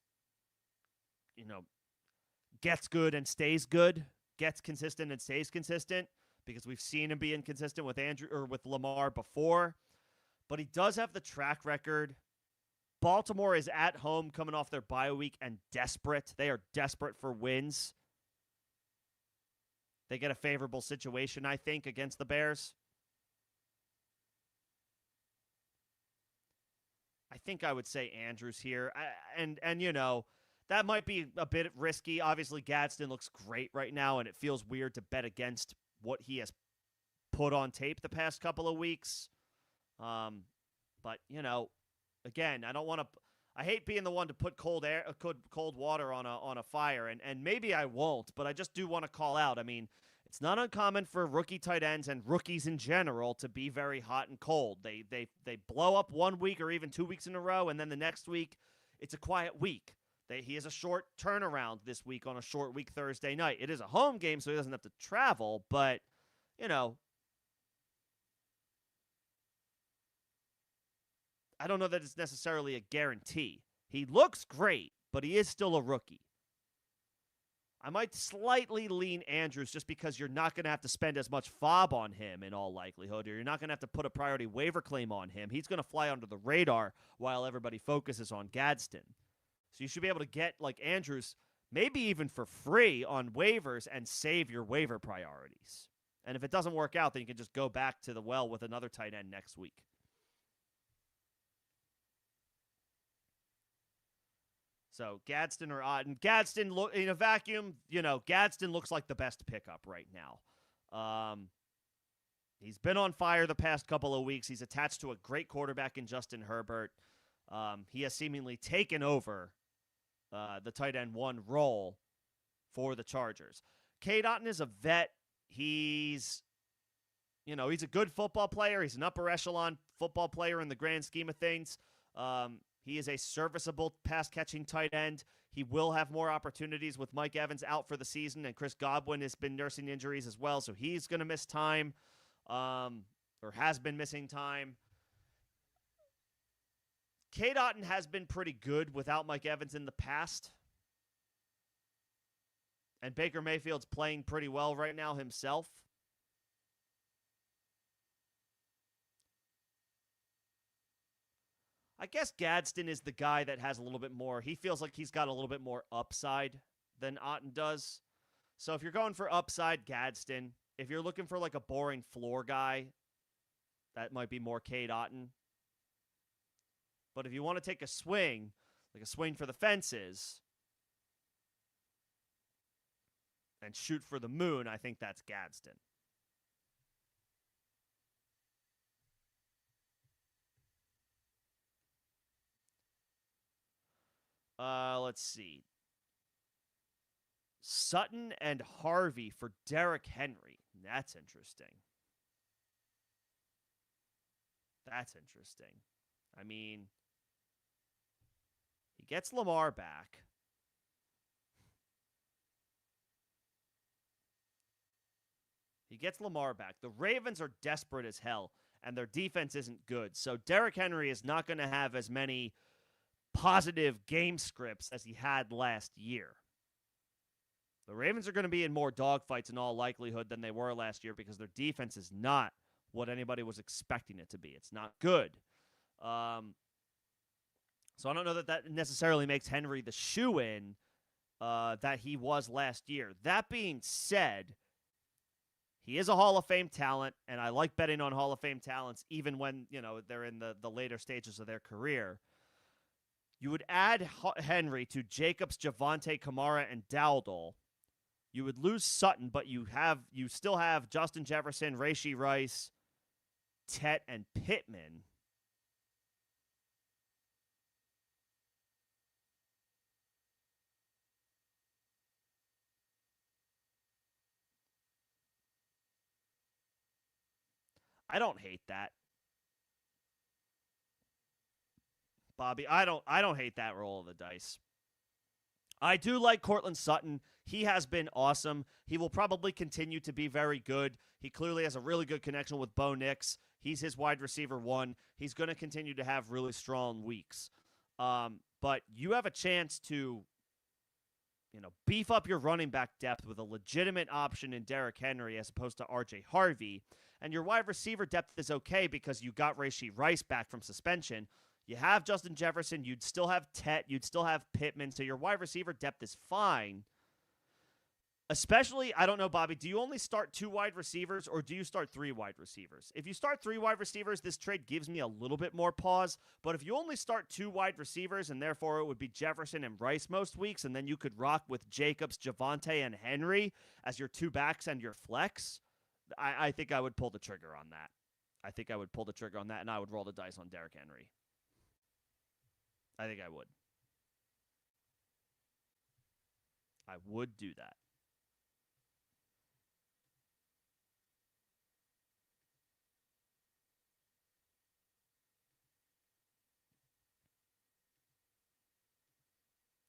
gets good and stays good, gets consistent and stays consistent, because we've seen him be inconsistent with Lamar before. But he does have the track record. Baltimore is at home coming off their bye week and desperate. They are desperate for wins. They get a favorable situation, I think, against the Bears. I think I would say Andrews here. And that might be a bit risky. Obviously, Gadsden looks great right now, and it feels weird to bet against what he has put on tape the past couple of weeks. But, again, I hate being the one to put cold water on a fire, and maybe I won't, but I just do want to call out. I mean, it's not uncommon for rookie tight ends and rookies in general to be very hot and cold. They blow up 1 week or even 2 weeks in a row, and then the next week it's a quiet week. He has a short turnaround this week on a short week Thursday night. It is a home game, so he doesn't have to travel, but I don't know that it's necessarily a guarantee. He looks great, but he is still a rookie. I might slightly lean Andrews just because you're not going to have to spend as much FOB on him in all likelihood, or you're not going to have to put a priority waiver claim on him. He's going to fly under the radar while everybody focuses on Gadsden. So you should be able to get, like Andrews, maybe even for free on waivers and save your waiver priorities. And if it doesn't work out, then you can just go back to the well with another tight end next week. So Gadsden or Otten. Gadsden, in a vacuum, Gadsden looks like the best pickup right now. He's been on fire the past couple of weeks. He's attached to a great quarterback in Justin Herbert. He has seemingly taken over the tight end one role for the Chargers. Cade Otton is a vet. He's a good football player. He's an upper echelon football player in the grand scheme of things. He is a serviceable pass-catching tight end. He will have more opportunities with Mike Evans out for the season, and Chris Godwin has been nursing injuries as well, so he's going to miss time, or has been missing time. Cade Otton has been pretty good without Mike Evans in the past. And Baker Mayfield's playing pretty well right now himself. I guess Gadsden is the guy that has a little bit more. He feels like he's got a little bit more upside than Otton does. So if you're going for upside, Gadsden. If you're looking for like a boring floor guy, that might be more Cade Otton. But if you want to take a swing, like a swing for the fences, and shoot for the moon, I think that's Gadsden. Let's see. Sutton and Harvey for Derrick Henry. That's interesting. That's interesting. I mean, he gets Lamar back. The Ravens are desperate as hell, and their defense isn't good. So Derrick Henry is not going to have as many positive game scripts as he had last year. The Ravens are going to be in more dogfights in all likelihood than they were last year because their defense is not what anybody was expecting it to be. It's not good. So I don't know that necessarily makes Henry the shoo-in that he was last year. That being said, he is a Hall of Fame talent, and I like betting on Hall of Fame talents even when, they're in the later stages of their career. You would add Henry to Jacobs, Javonte, Kamara, and Dowdle. You would lose Sutton, but you still have Justin Jefferson, Rashee Rice, Tet, and Pittman. I don't hate that. Bobby, I don't hate that roll of the dice. I do like Courtland Sutton. He has been awesome. He will probably continue to be very good. He clearly has a really good connection with Bo Nix. He's his wide receiver one. He's going to continue to have really strong weeks. But you have a chance to, beef up your running back depth with a legitimate option in Derrick Henry as opposed to R.J. Harvey. And your wide receiver depth is okay because you got Rashee Rice back from suspension. You have Justin Jefferson. You'd still have Tet. You'd still have Pittman. So your wide receiver depth is fine. Especially, I don't know, Bobby, do you only start 2 wide receivers or do you start 3 wide receivers? If you start 3 wide receivers, this trade gives me a little bit more pause. But if you only start 2 wide receivers and therefore it would be Jefferson and Rice most weeks, and then you could rock with Jacobs, Javonte, and Henry as your 2 backs and your flex, I think I would pull the trigger on that. And I would roll the dice on Derrick Henry. I think I would. I would do that.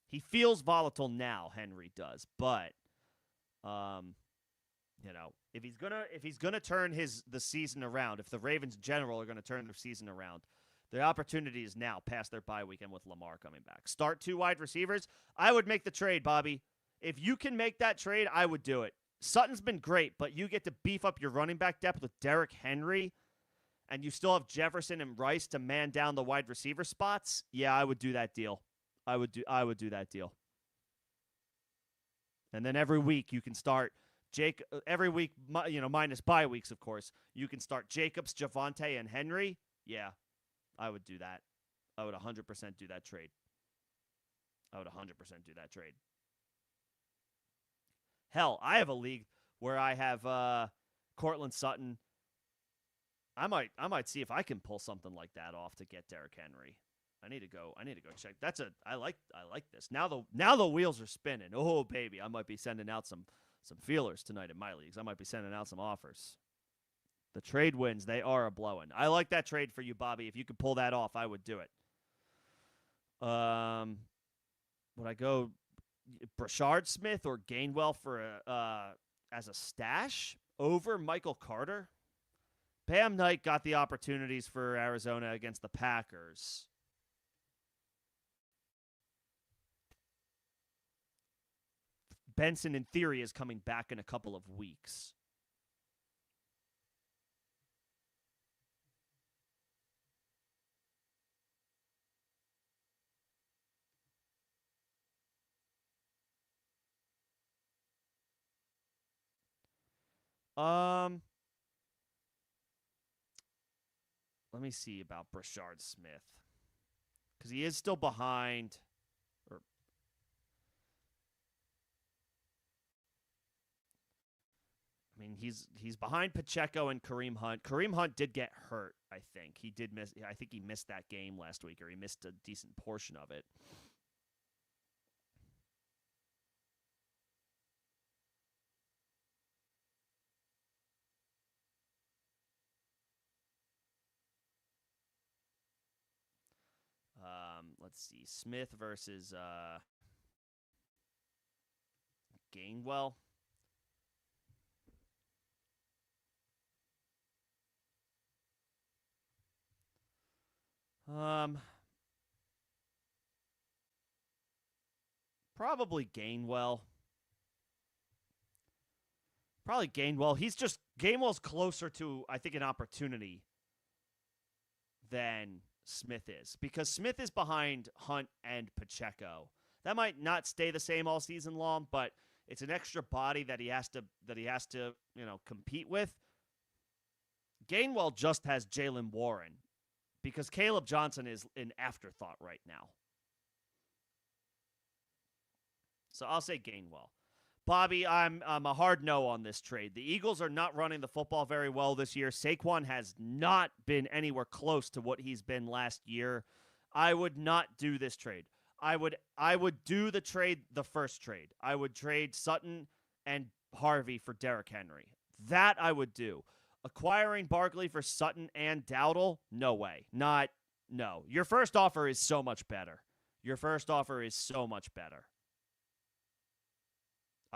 He feels volatile now, Henry does, but if he's gonna turn the season around, if the Ravens in general are gonna turn their season around, the opportunity is now past their bye weekend with Lamar coming back. Start 2 wide receivers. I would make the trade, Bobby. If you can make that trade, I would do it. Sutton's been great, but you get to beef up your running back depth with Derrick Henry, and you still have Jefferson and Rice to man down the wide receiver spots. Yeah, I would do that deal. I would do that deal. And then every week you can start every week, minus bye weeks, of course. You can start Jacobs, Javonte, and Henry. Yeah, I would do that. I would 100% do that trade. Hell, I have a league where I have Courtland Sutton. I might see if I can pull something like that off to get Derrick Henry. I need to go check. I like this. Now the wheels are spinning. Oh baby, I might be sending out some feelers tonight in my leagues. I might be sending out some offers. The trade wins, they are a blowing. I like that trade for you, Bobby. If you could pull that off, I would do it. Would I go Brashard Smith or Gainwell for as a stash over Michael Carter? Bam Knight got the opportunities for Arizona against the Packers. Benson, in theory, is coming back in a couple of weeks. Let me see about Brashard Smith, because he is still behind. I mean, he's behind Pacheco and Kareem Hunt. Kareem Hunt did get hurt, I think. He did miss. I think he missed that game last week, or he missed a decent portion of it. Let's see. Smith versus Gainwell. Probably Gainwell. Gainwell's closer to, I think, an opportunity than Smith is, because Smith is behind Hunt and Pacheco. That might not stay the same all season long, but it's an extra body that he has to compete with. Gainwell just has Jaylen Warren, because Caleb Johnson is an afterthought right now. So I'll say Gainwell. Bobby, I'm a hard no on this trade. The Eagles are not running the football very well this year. Saquon has not been anywhere close to what he's been last year. I would not do this trade. I would do the first trade. I would trade Sutton and Harvey for Derrick Henry. That I would do. Acquiring Barkley for Sutton and Dowdle? No way. No. Your first offer is so much better.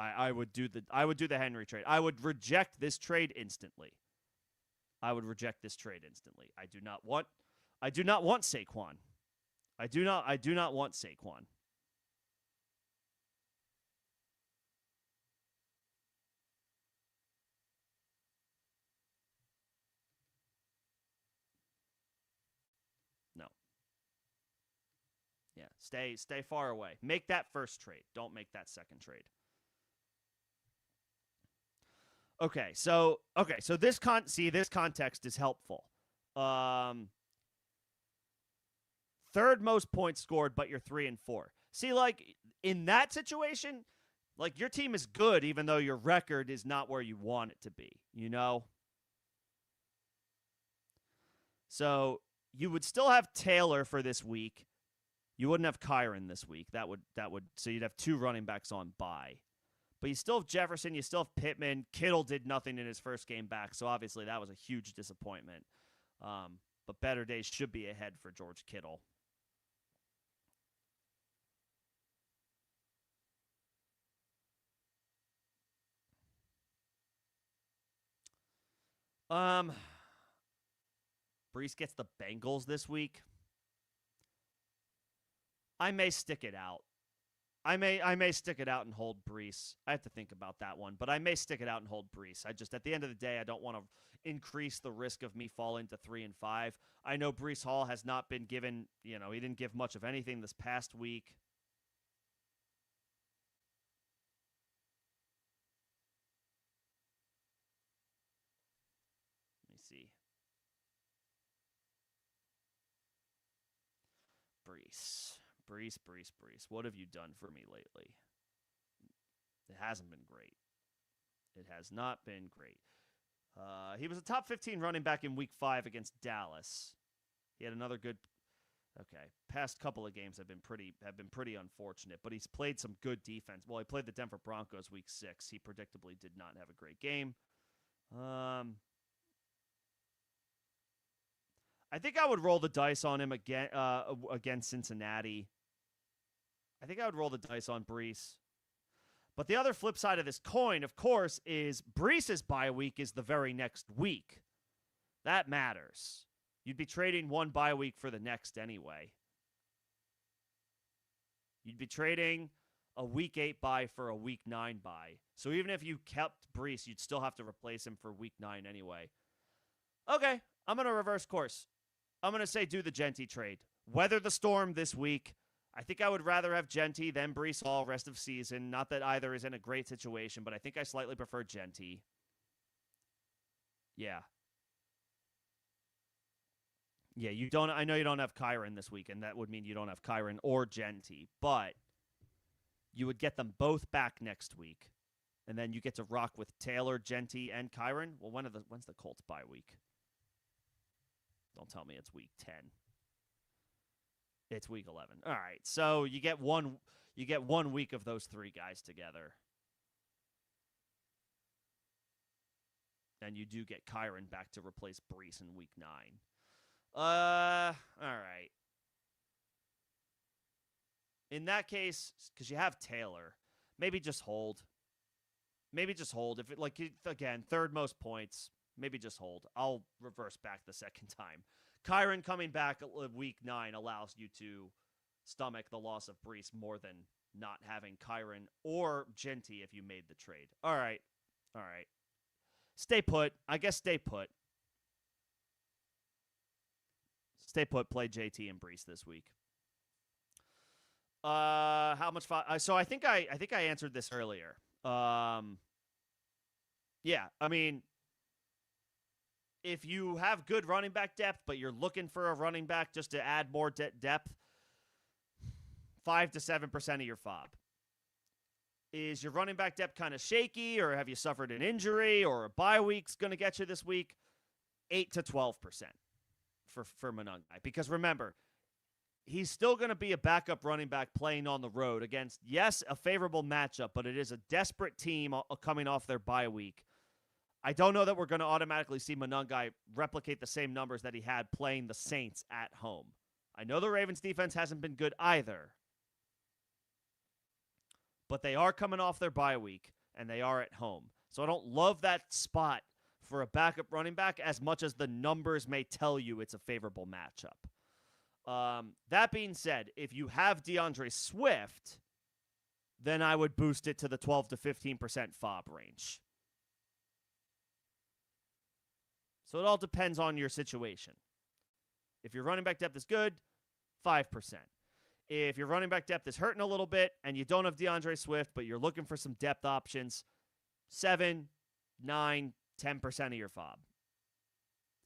I would do the Henry trade. I would reject this trade instantly. I do not want Saquon. I do not want Saquon. No. Yeah, stay far away. Make that first trade. Don't make that second trade. Okay, so this context is helpful. Third most points scored, but you're 3-4. See, like in that situation, like your team is good, even though your record is not where you want it to be. So you would still have Taylor for this week. You wouldn't have Kyron this week. So you'd have two running backs on bye. But you still have Jefferson, you still have Pittman. Kittle did nothing in his first game back, so obviously that was a huge disappointment. But better days should be ahead for George Kittle. Brees gets the Bengals this week. I may stick it out. I may stick it out and hold Brees. I have to think about that one, but I may stick it out and hold Brees. At the end of the day, I don't want to increase the risk of me falling to 3-5. I know Brees Hall has not been given, he didn't give much of anything this past week. Let me see. Brees. What have you done for me lately? It hasn't been great. It has not been great. He was a top 15 running back in week 5 against Dallas. He had another good Okay. Past couple of games have been pretty unfortunate, but he's played some good defense. Well, he played the Denver Broncos week 6. He predictably did not have a great game. I think I would roll the dice on him again against Cincinnati. I think I would roll the dice on Brees. But the other flip side of this coin, of course, is Brees's bye week is the very next week. That matters. You'd be trading one bye week for the next anyway. You'd be trading a week 8 bye for a week 9 bye. So even if you kept Brees, you'd still have to replace him for week 9 anyway. Okay, I'm going to reverse course. I'm going to say do the Genty trade. Weather the storm this week. I think I would rather have Genty than Brees Hall rest of season. Not that either is in a great situation, but I think I slightly prefer Genty. Yeah. Yeah, you don't. I know you don't have Kyren this week, and that would mean you don't have Kyren or Genty, but you would get them both back next week, and then you get to rock with Taylor, Genty, and Kyren. Well, when's the Colts bye week? Don't tell me it's week 10. It's week 11. All right, so you get one week of those three guys together, and you do get Kyren back to replace Brees in week 9. All right. In that case, because you have Taylor, maybe just hold. Maybe just hold. If it again, third most points, maybe just hold. I'll reverse back the second time. Kyren coming back week 9 allows you to stomach the loss of Brees more than not having Kyren or Genty if you made the trade. All right. Stay put. I guess stay put. Stay put, play JT and Brees this week. How much? So I think I answered this earlier. Yeah, I mean, if you have good running back depth, but you're looking for a running back just to add more depth, 5 to 7% of your FOB. Is your running back depth kind of shaky, or have you suffered an injury, or a bye week's going to get you this week? 8 to 12%. For Monangai. Because remember, he's still going to be a backup running back playing on the road against, yes, a favorable matchup, but it is a desperate team coming off their bye week. I don't know that we're going to automatically see Monangai replicate the same numbers that he had playing the Saints at home. I know the Ravens defense hasn't been good either, but they are coming off their bye week, and they are at home. So I don't love that spot for a backup running back as much as the numbers may tell you it's a favorable matchup. That being said, if you have DeAndre Swift, then I would boost it to the 12 to 15% FOB range. So it all depends on your situation. If your running back depth is good, 5%. If your running back depth is hurting a little bit and you don't have DeAndre Swift, but you're looking for some depth options, 7, 9, 10% of your FOB.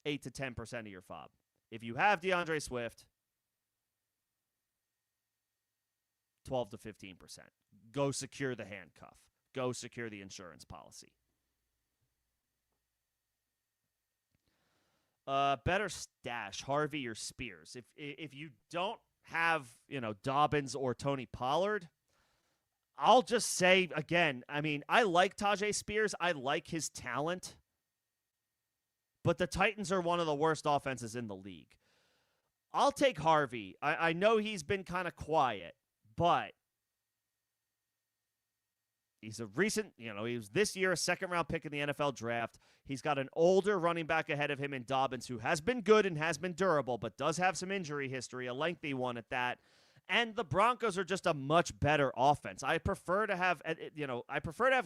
8 to 10% of your FOB. If you have DeAndre Swift, 12 to 15%. Go secure the handcuff. Go secure the insurance policy. Better stash, Harvey or Spears. If you don't have, Dobbins or Tony Pollard, I'll just say, again, I mean, I like Tajay Spears. I like his talent. But the Titans are one of the worst offenses in the league. I'll take Harvey. I know he's been kind of quiet, but he's a recent, he was this year a second-round pick in the NFL draft. He's got an older running back ahead of him in Dobbins, who has been good and has been durable, but does have some injury history, a lengthy one at that. And the Broncos are just a much better offense. I prefer to have,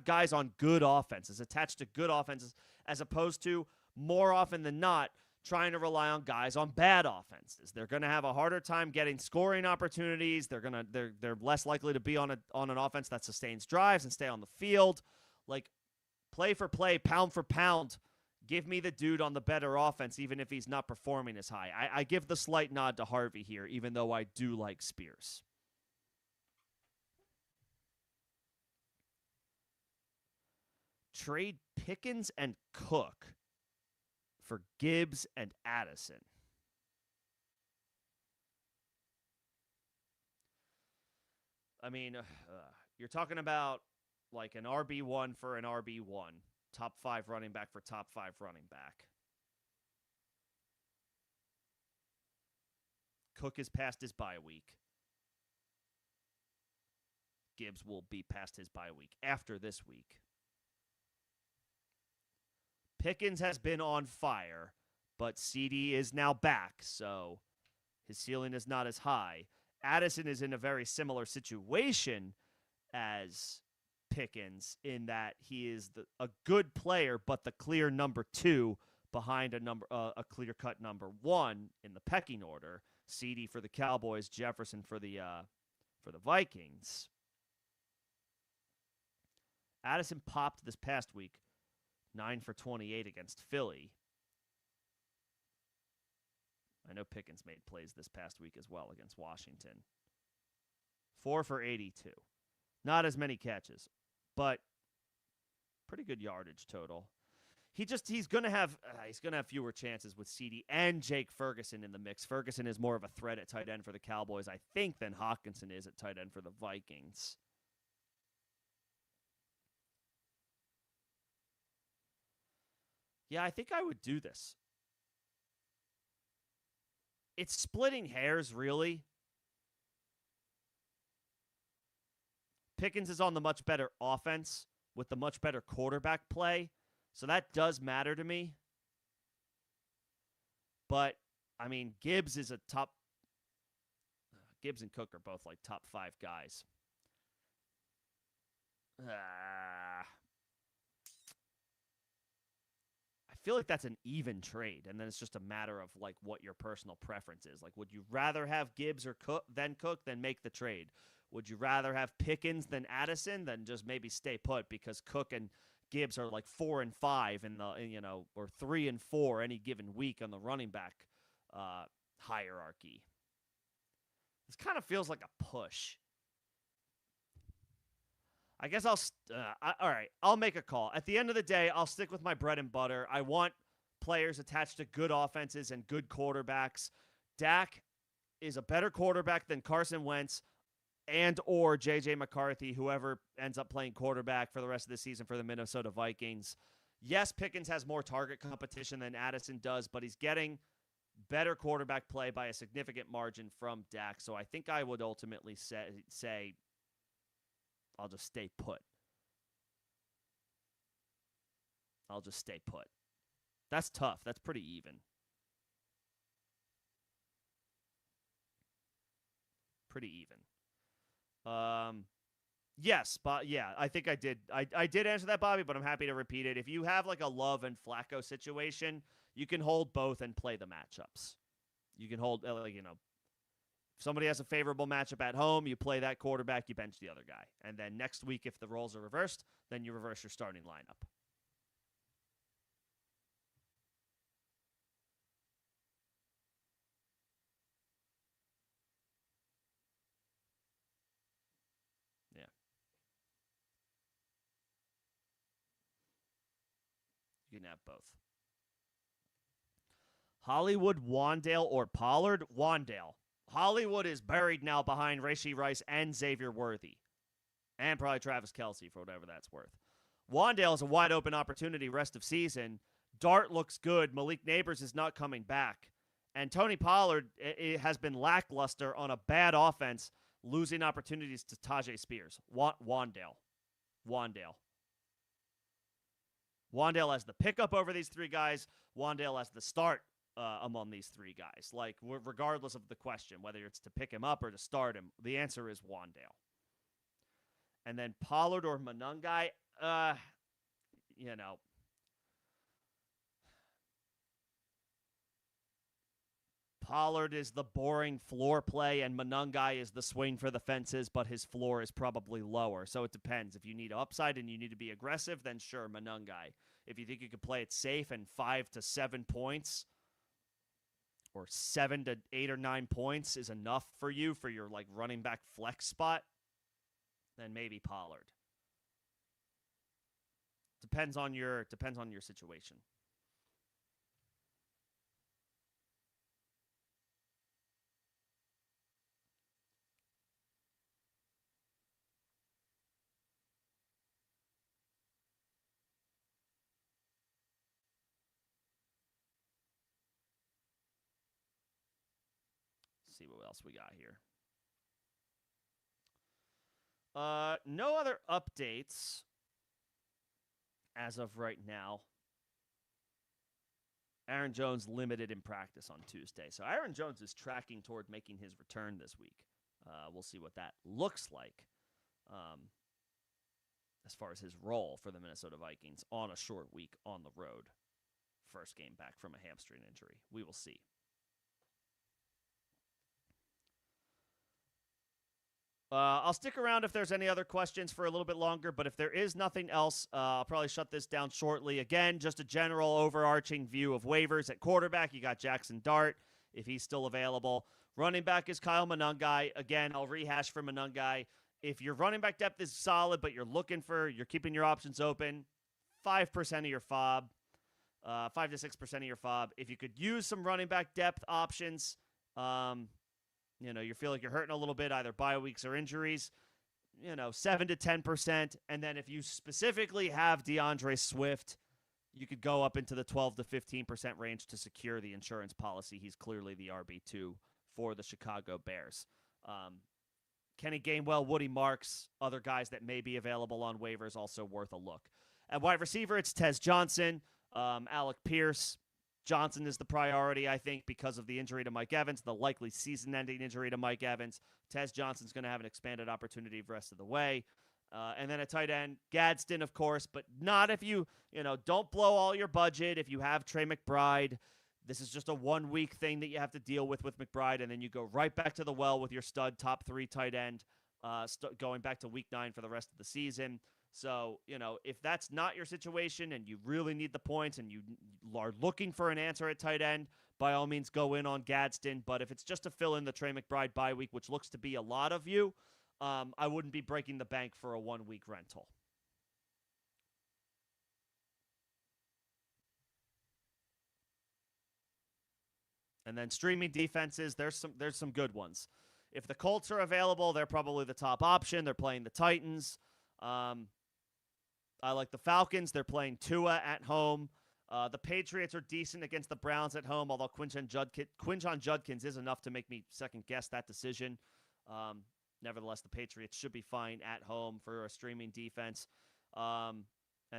guys on good offenses, attached to good offenses, as opposed to more often than not trying to rely on guys on bad offenses. They're going to have a harder time getting scoring opportunities. They're less likely to be on an offense that sustains drives and stay on the field. Like, play for play, pound for pound, give me the dude on the better offense, even if he's not performing as high. I give the slight nod to Harvey here, even though I do like Spears. Trade Pickens and Cook for Gibbs and Addison. I mean, you're talking about like an RB1 for an RB1, top 5 running back for top 5 running back. Cook is past his bye week. Gibbs will be past his bye week after this week. Pickens has been on fire, but CD is now back, so his ceiling is not as high. Addison is in a very similar situation as Pickens in that he is a good player, but the clear number 2 behind a clear-cut number 1 in the pecking order. CD for the Cowboys, Jefferson for the Vikings. Addison popped this past week, 9 for 28 against Philly. I know Pickens made plays this past week as well against Washington. 4 for 82. Not as many catches, but pretty good yardage total. He's gonna have fewer chances with CD and Jake Ferguson in the mix. Ferguson is more of a threat at tight end for the Cowboys, I think, than Hawkinson is at tight end for the Vikings. Yeah, I think I would do this. It's splitting hairs, really. Pickens is on the much better offense with the much better quarterback play, so that does matter to me. But, I mean, Gibbs is a top... Gibbs and Cook are both like top 5 guys. I feel like that's an even trade, and then it's just a matter of like what your personal preference is. Like, would you rather have Gibbs or Cook than make the trade? Would you rather have Pickens than Addison? Then just maybe stay put because Cook and Gibbs are like 4 and 5 in the or 3 and 4 any given week on the running back hierarchy. This kind of feels like a push. I guess all right, I'll make a call. At the end of the day, I'll stick with my bread and butter. I want players attached to good offenses and good quarterbacks. Dak is a better quarterback than Carson Wentz and or J.J. McCarthy, whoever ends up playing quarterback for the rest of the season for the Minnesota Vikings. Yes, Pickens has more target competition than Addison does, but he's getting better quarterback play by a significant margin from Dak. So I think I would ultimately say I'll just stay put. I'll just stay put. That's tough. That's pretty even. Pretty even. Yes, but yeah, I think I did. I did answer that, Bobby, but I'm happy to repeat it. If you have like a Love and Flacco situation, you can hold both and play the matchups. You can hold, if somebody has a favorable matchup at home, you play that quarterback, you bench the other guy. And then next week, if the roles are reversed, then you reverse your starting lineup. Yeah. You can have both. Hollywood, Wan'Dale, or Pollard? Wan'Dale. Hollywood is buried now behind Rashee Rice and Xavier Worthy. And probably Travis Kelce for whatever that's worth. Wan'Dale is a wide open opportunity rest of season. Dart looks good. Malik Neighbors is not coming back. And Tony Pollard has been lackluster on a bad offense, losing opportunities to Tajay Spears. Wan'Dale. Wan'Dale has the pickup over these 3 guys. Wan'Dale has the start among these 3 guys. Like, regardless of the question, whether it's to pick him up or to start him, the answer is Wan'Dale. And then Pollard or Monangai, Pollard is the boring floor play, and Monangai is the swing for the fences, but his floor is probably lower. So it depends. If you need upside and you need to be aggressive, then sure, Monangai. If you think you could play it safe and 5 to 7 points, or 7 to 8 or 9 points is enough for you for your like running back flex spot, then maybe Pollard. Depends on your situation. see what else we got here. No other updates as of right now. Aaron Jones limited in practice on Tuesday. So Aaron Jones is tracking toward making his return this week. We'll see what that looks like as far as his role for the Minnesota Vikings on a short week on the road. First game back from a hamstring injury. We will see. I'll stick around if there's any other questions for a little bit longer, but if there is nothing else, I'll probably shut this down shortly. Again, just a general overarching view of waivers. At quarterback, you got Jackson Dart, if he's still available. Running back is Kyle Monangai. Again, I'll rehash for Monangai. If your running back depth is solid, but you're keeping your options open, 5% of your FOB, 5 to 6% of your FOB. If you could use some running back depth options, you feel like you're hurting a little bit, either bye weeks or injuries, 7 to 10%. And then if you specifically have DeAndre Swift, you could go up into the 12 to 15% range to secure the insurance policy. He's clearly the RB2 for the Chicago Bears. Kenny Gainwell, Woody Marks, other guys that may be available on waivers, also worth a look. At wide receiver, it's Tez Johnson, Alec Pierce. Johnson is the priority, I think, because of the injury to Mike Evans, the likely season-ending injury to Mike Evans. Tez Johnson's going to have an expanded opportunity the rest of the way. And then at tight end, Gadsden, of course, but not if you don't blow all your budget. If you have Trey McBride, this is just a 1 week thing that you have to deal with McBride, and then you go right back to the well with your stud top 3 tight end, going back to week 9 for the rest of the season. So, if that's not your situation and you really need the points and you are looking for an answer at tight end, by all means go in on Gadsden. But if it's just to fill in the Trey McBride bye week, which looks to be a lot of you, I wouldn't be breaking the bank for a 1 week rental. And then streaming defenses, there's some good ones. If the Colts are available, they're probably the top option. They're playing the Titans. I like the Falcons. They're playing Tua at home. The Patriots are decent against the Browns at home, although Quinshon Judkins is enough to make me second-guess that decision. Nevertheless, the Patriots should be fine at home for a streaming defense. And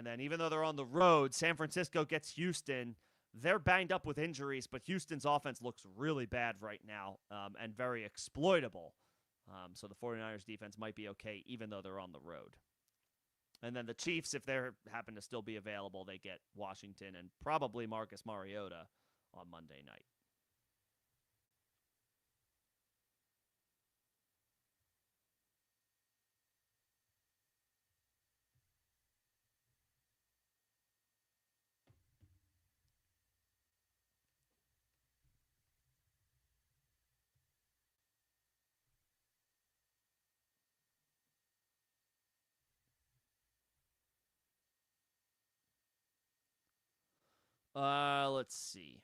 then even though they're on the road, San Francisco gets Houston. They're banged up with injuries, but Houston's offense looks really bad right now and very exploitable. So the 49ers defense might be okay, even though they're on the road. And then the Chiefs, if they happen to still be available, they get Washington and probably Marcus Mariota on Monday night. Let's see.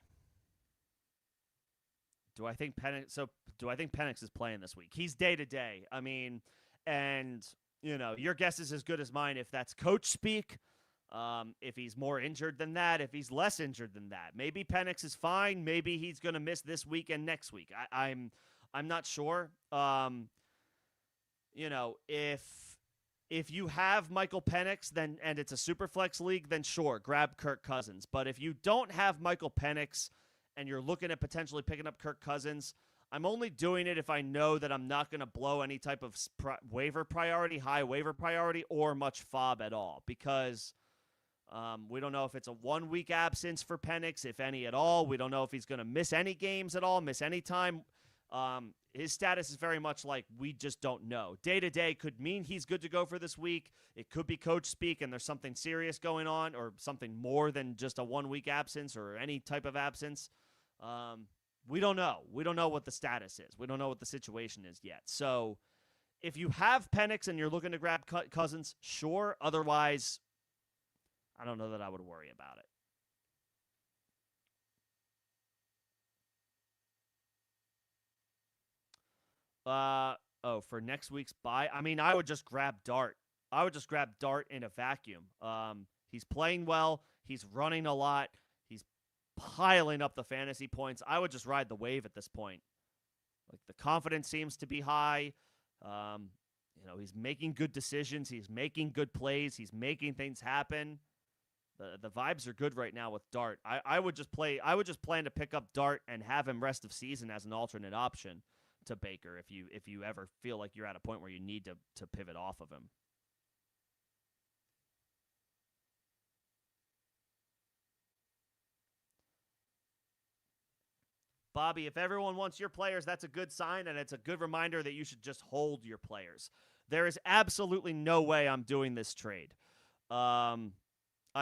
Do I think Penix is playing this week? He's day to day. I mean, and your guess is as good as mine if that's coach speak. If he's more injured than that, if he's less injured than that, maybe Penix is fine. Maybe he's going to miss this week and next week. I'm not sure. If you have Michael Penix and it's a super flex league, then sure, grab Kirk Cousins. But if you don't have Michael Penix and you're looking at potentially picking up Kirk Cousins, I'm only doing it if I know that I'm not going to blow any type of waiver priority, high waiver priority, or much FOB at all. Because we don't know if it's a 1 week absence for Penix, if any at all. We don't know if he's going to miss any games at all, miss any time. His status is very much like we just don't know. Day to day could mean he's good to go for this week. It could be coach speak and there's something serious going on or something more than just a 1 week absence or any type of absence. We don't know. We don't know what the status is. We don't know what the situation is yet. So if you have Penix and you're looking to grab Cousins, sure. Otherwise, I don't know that I would worry about it. For next week's bye, I mean, I would just grab Dart. I would just grab Dart in a vacuum. He's playing well. He's running a lot. He's piling up the fantasy points. I would just ride the wave at this point. Like the confidence seems to be high. He's making good decisions. He's making good plays. He's making things happen. The vibes are good right now with Dart. I would just plan to pick up Dart and have him rest of season as an alternate option to Baker if you ever feel like you're at a point where you need to pivot off of him. Bobby, if everyone wants your players, that's a good sign, and it's a good reminder that you should just hold your players. There is absolutely no way I'm doing this trade. I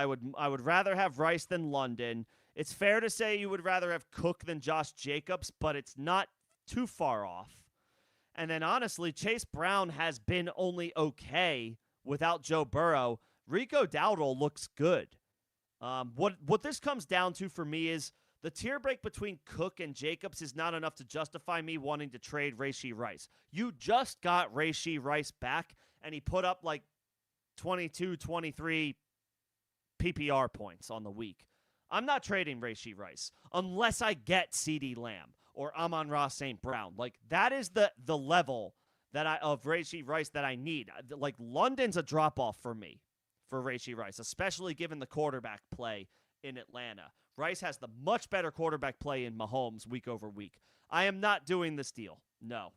would rather have Rice than London. It's fair to say you would rather have Cook than Josh Jacobs, but it's not too far off. And then honestly, Chase Brown has been only okay without Joe Burrow. Rico Dowdle looks good. What this comes down to for me is the tier break between Cook and Jacobs is not enough to justify me wanting to trade Rashee Rice. You just got Rashee Rice back, and he put up like 22, 23 PPR points on the week. I'm not trading Rashee Rice unless I get CeeDee Lamb or Amon-Ra St. Brown. Like, that is the level of Rashee Rice that I need. Like, London's a drop-off for me for Rashee Rice, especially given the quarterback play in Atlanta. Rice has the much better quarterback play in Mahomes week over week. I am not doing this deal. No.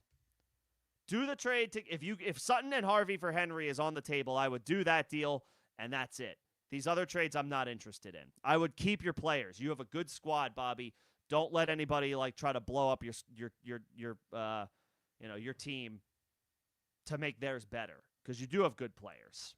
Do the trade. If Sutton and Harvey for Henry is on the table, I would do that deal, and that's it. These other trades I'm not interested in. I would keep your players. You have a good squad, Bobby. Don't let anybody try to blow up your team to make theirs better, because you do have good players.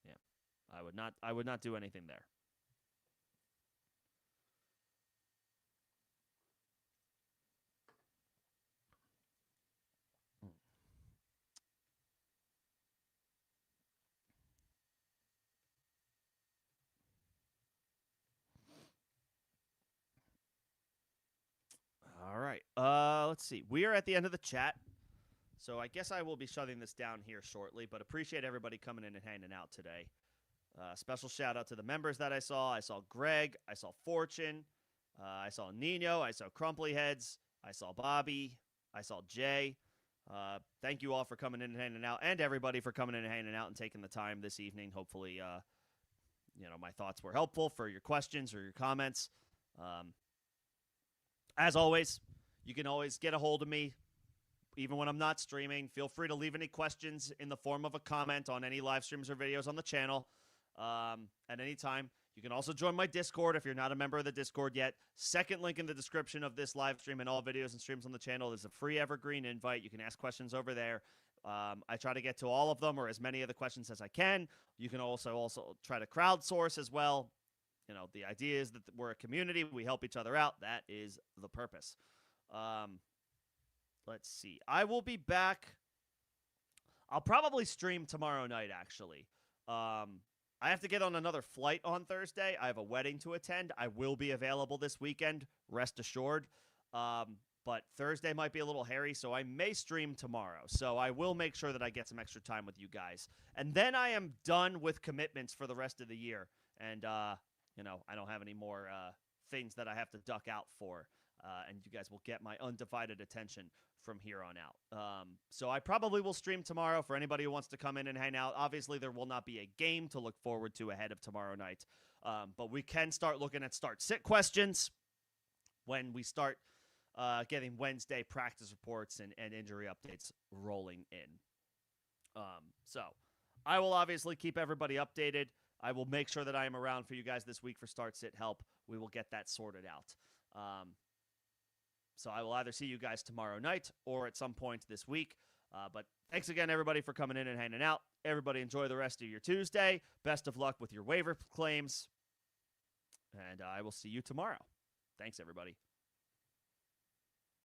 Yeah. I would not do anything there. All right. Let's see. We are at the end of the chat, so I guess I will be shutting this down here shortly, but appreciate everybody coming in and hanging out today. Special shout out to the members that I saw. I saw Greg. I saw Fortune. I saw Nino. I saw Crumply Heads. I saw Bobby. I saw Jay. Thank you all for coming in and hanging out, and everybody for coming in and hanging out and taking the time this evening. Hopefully, my thoughts were helpful for your questions or your comments. As always, you can always get a hold of me, even when I'm not streaming. Feel free to leave any questions in the form of a comment on any live streams or videos on the channel at any time. You can also join my Discord if you're not a member of the Discord yet. Second link in the description of this live stream and all videos and streams on the channel is a free evergreen invite. You can ask questions over there. I try to get to all of them or as many of the questions as I can. You can also try to crowdsource as well. The idea is that we're a community. We help each other out. That is the purpose. Let's see. I will be back. I'll probably stream tomorrow night, actually. I have to get on another flight on Thursday. I have a wedding to attend. I will be available this weekend, rest assured. But Thursday might be a little hairy, so I may stream tomorrow. So I will make sure that I get some extra time with you guys. And then I am done with commitments for the rest of the year. And, I don't have any more things that I have to duck out for. And you guys will get my undivided attention from here on out. So I probably will stream tomorrow for anybody who wants to come in and hang out. Obviously, there will not be a game to look forward to ahead of tomorrow night. But we can start looking at start-sit questions when we start getting Wednesday practice reports and injury updates rolling in. So I will obviously keep everybody updated. I will make sure that I am around for you guys this week for start-sit help. We will get that sorted out. So I will either see you guys tomorrow night or at some point this week. But thanks again, everybody, for coming in and hanging out. Everybody enjoy the rest of your Tuesday. Best of luck with your waiver claims. And I will see you tomorrow. Thanks, everybody.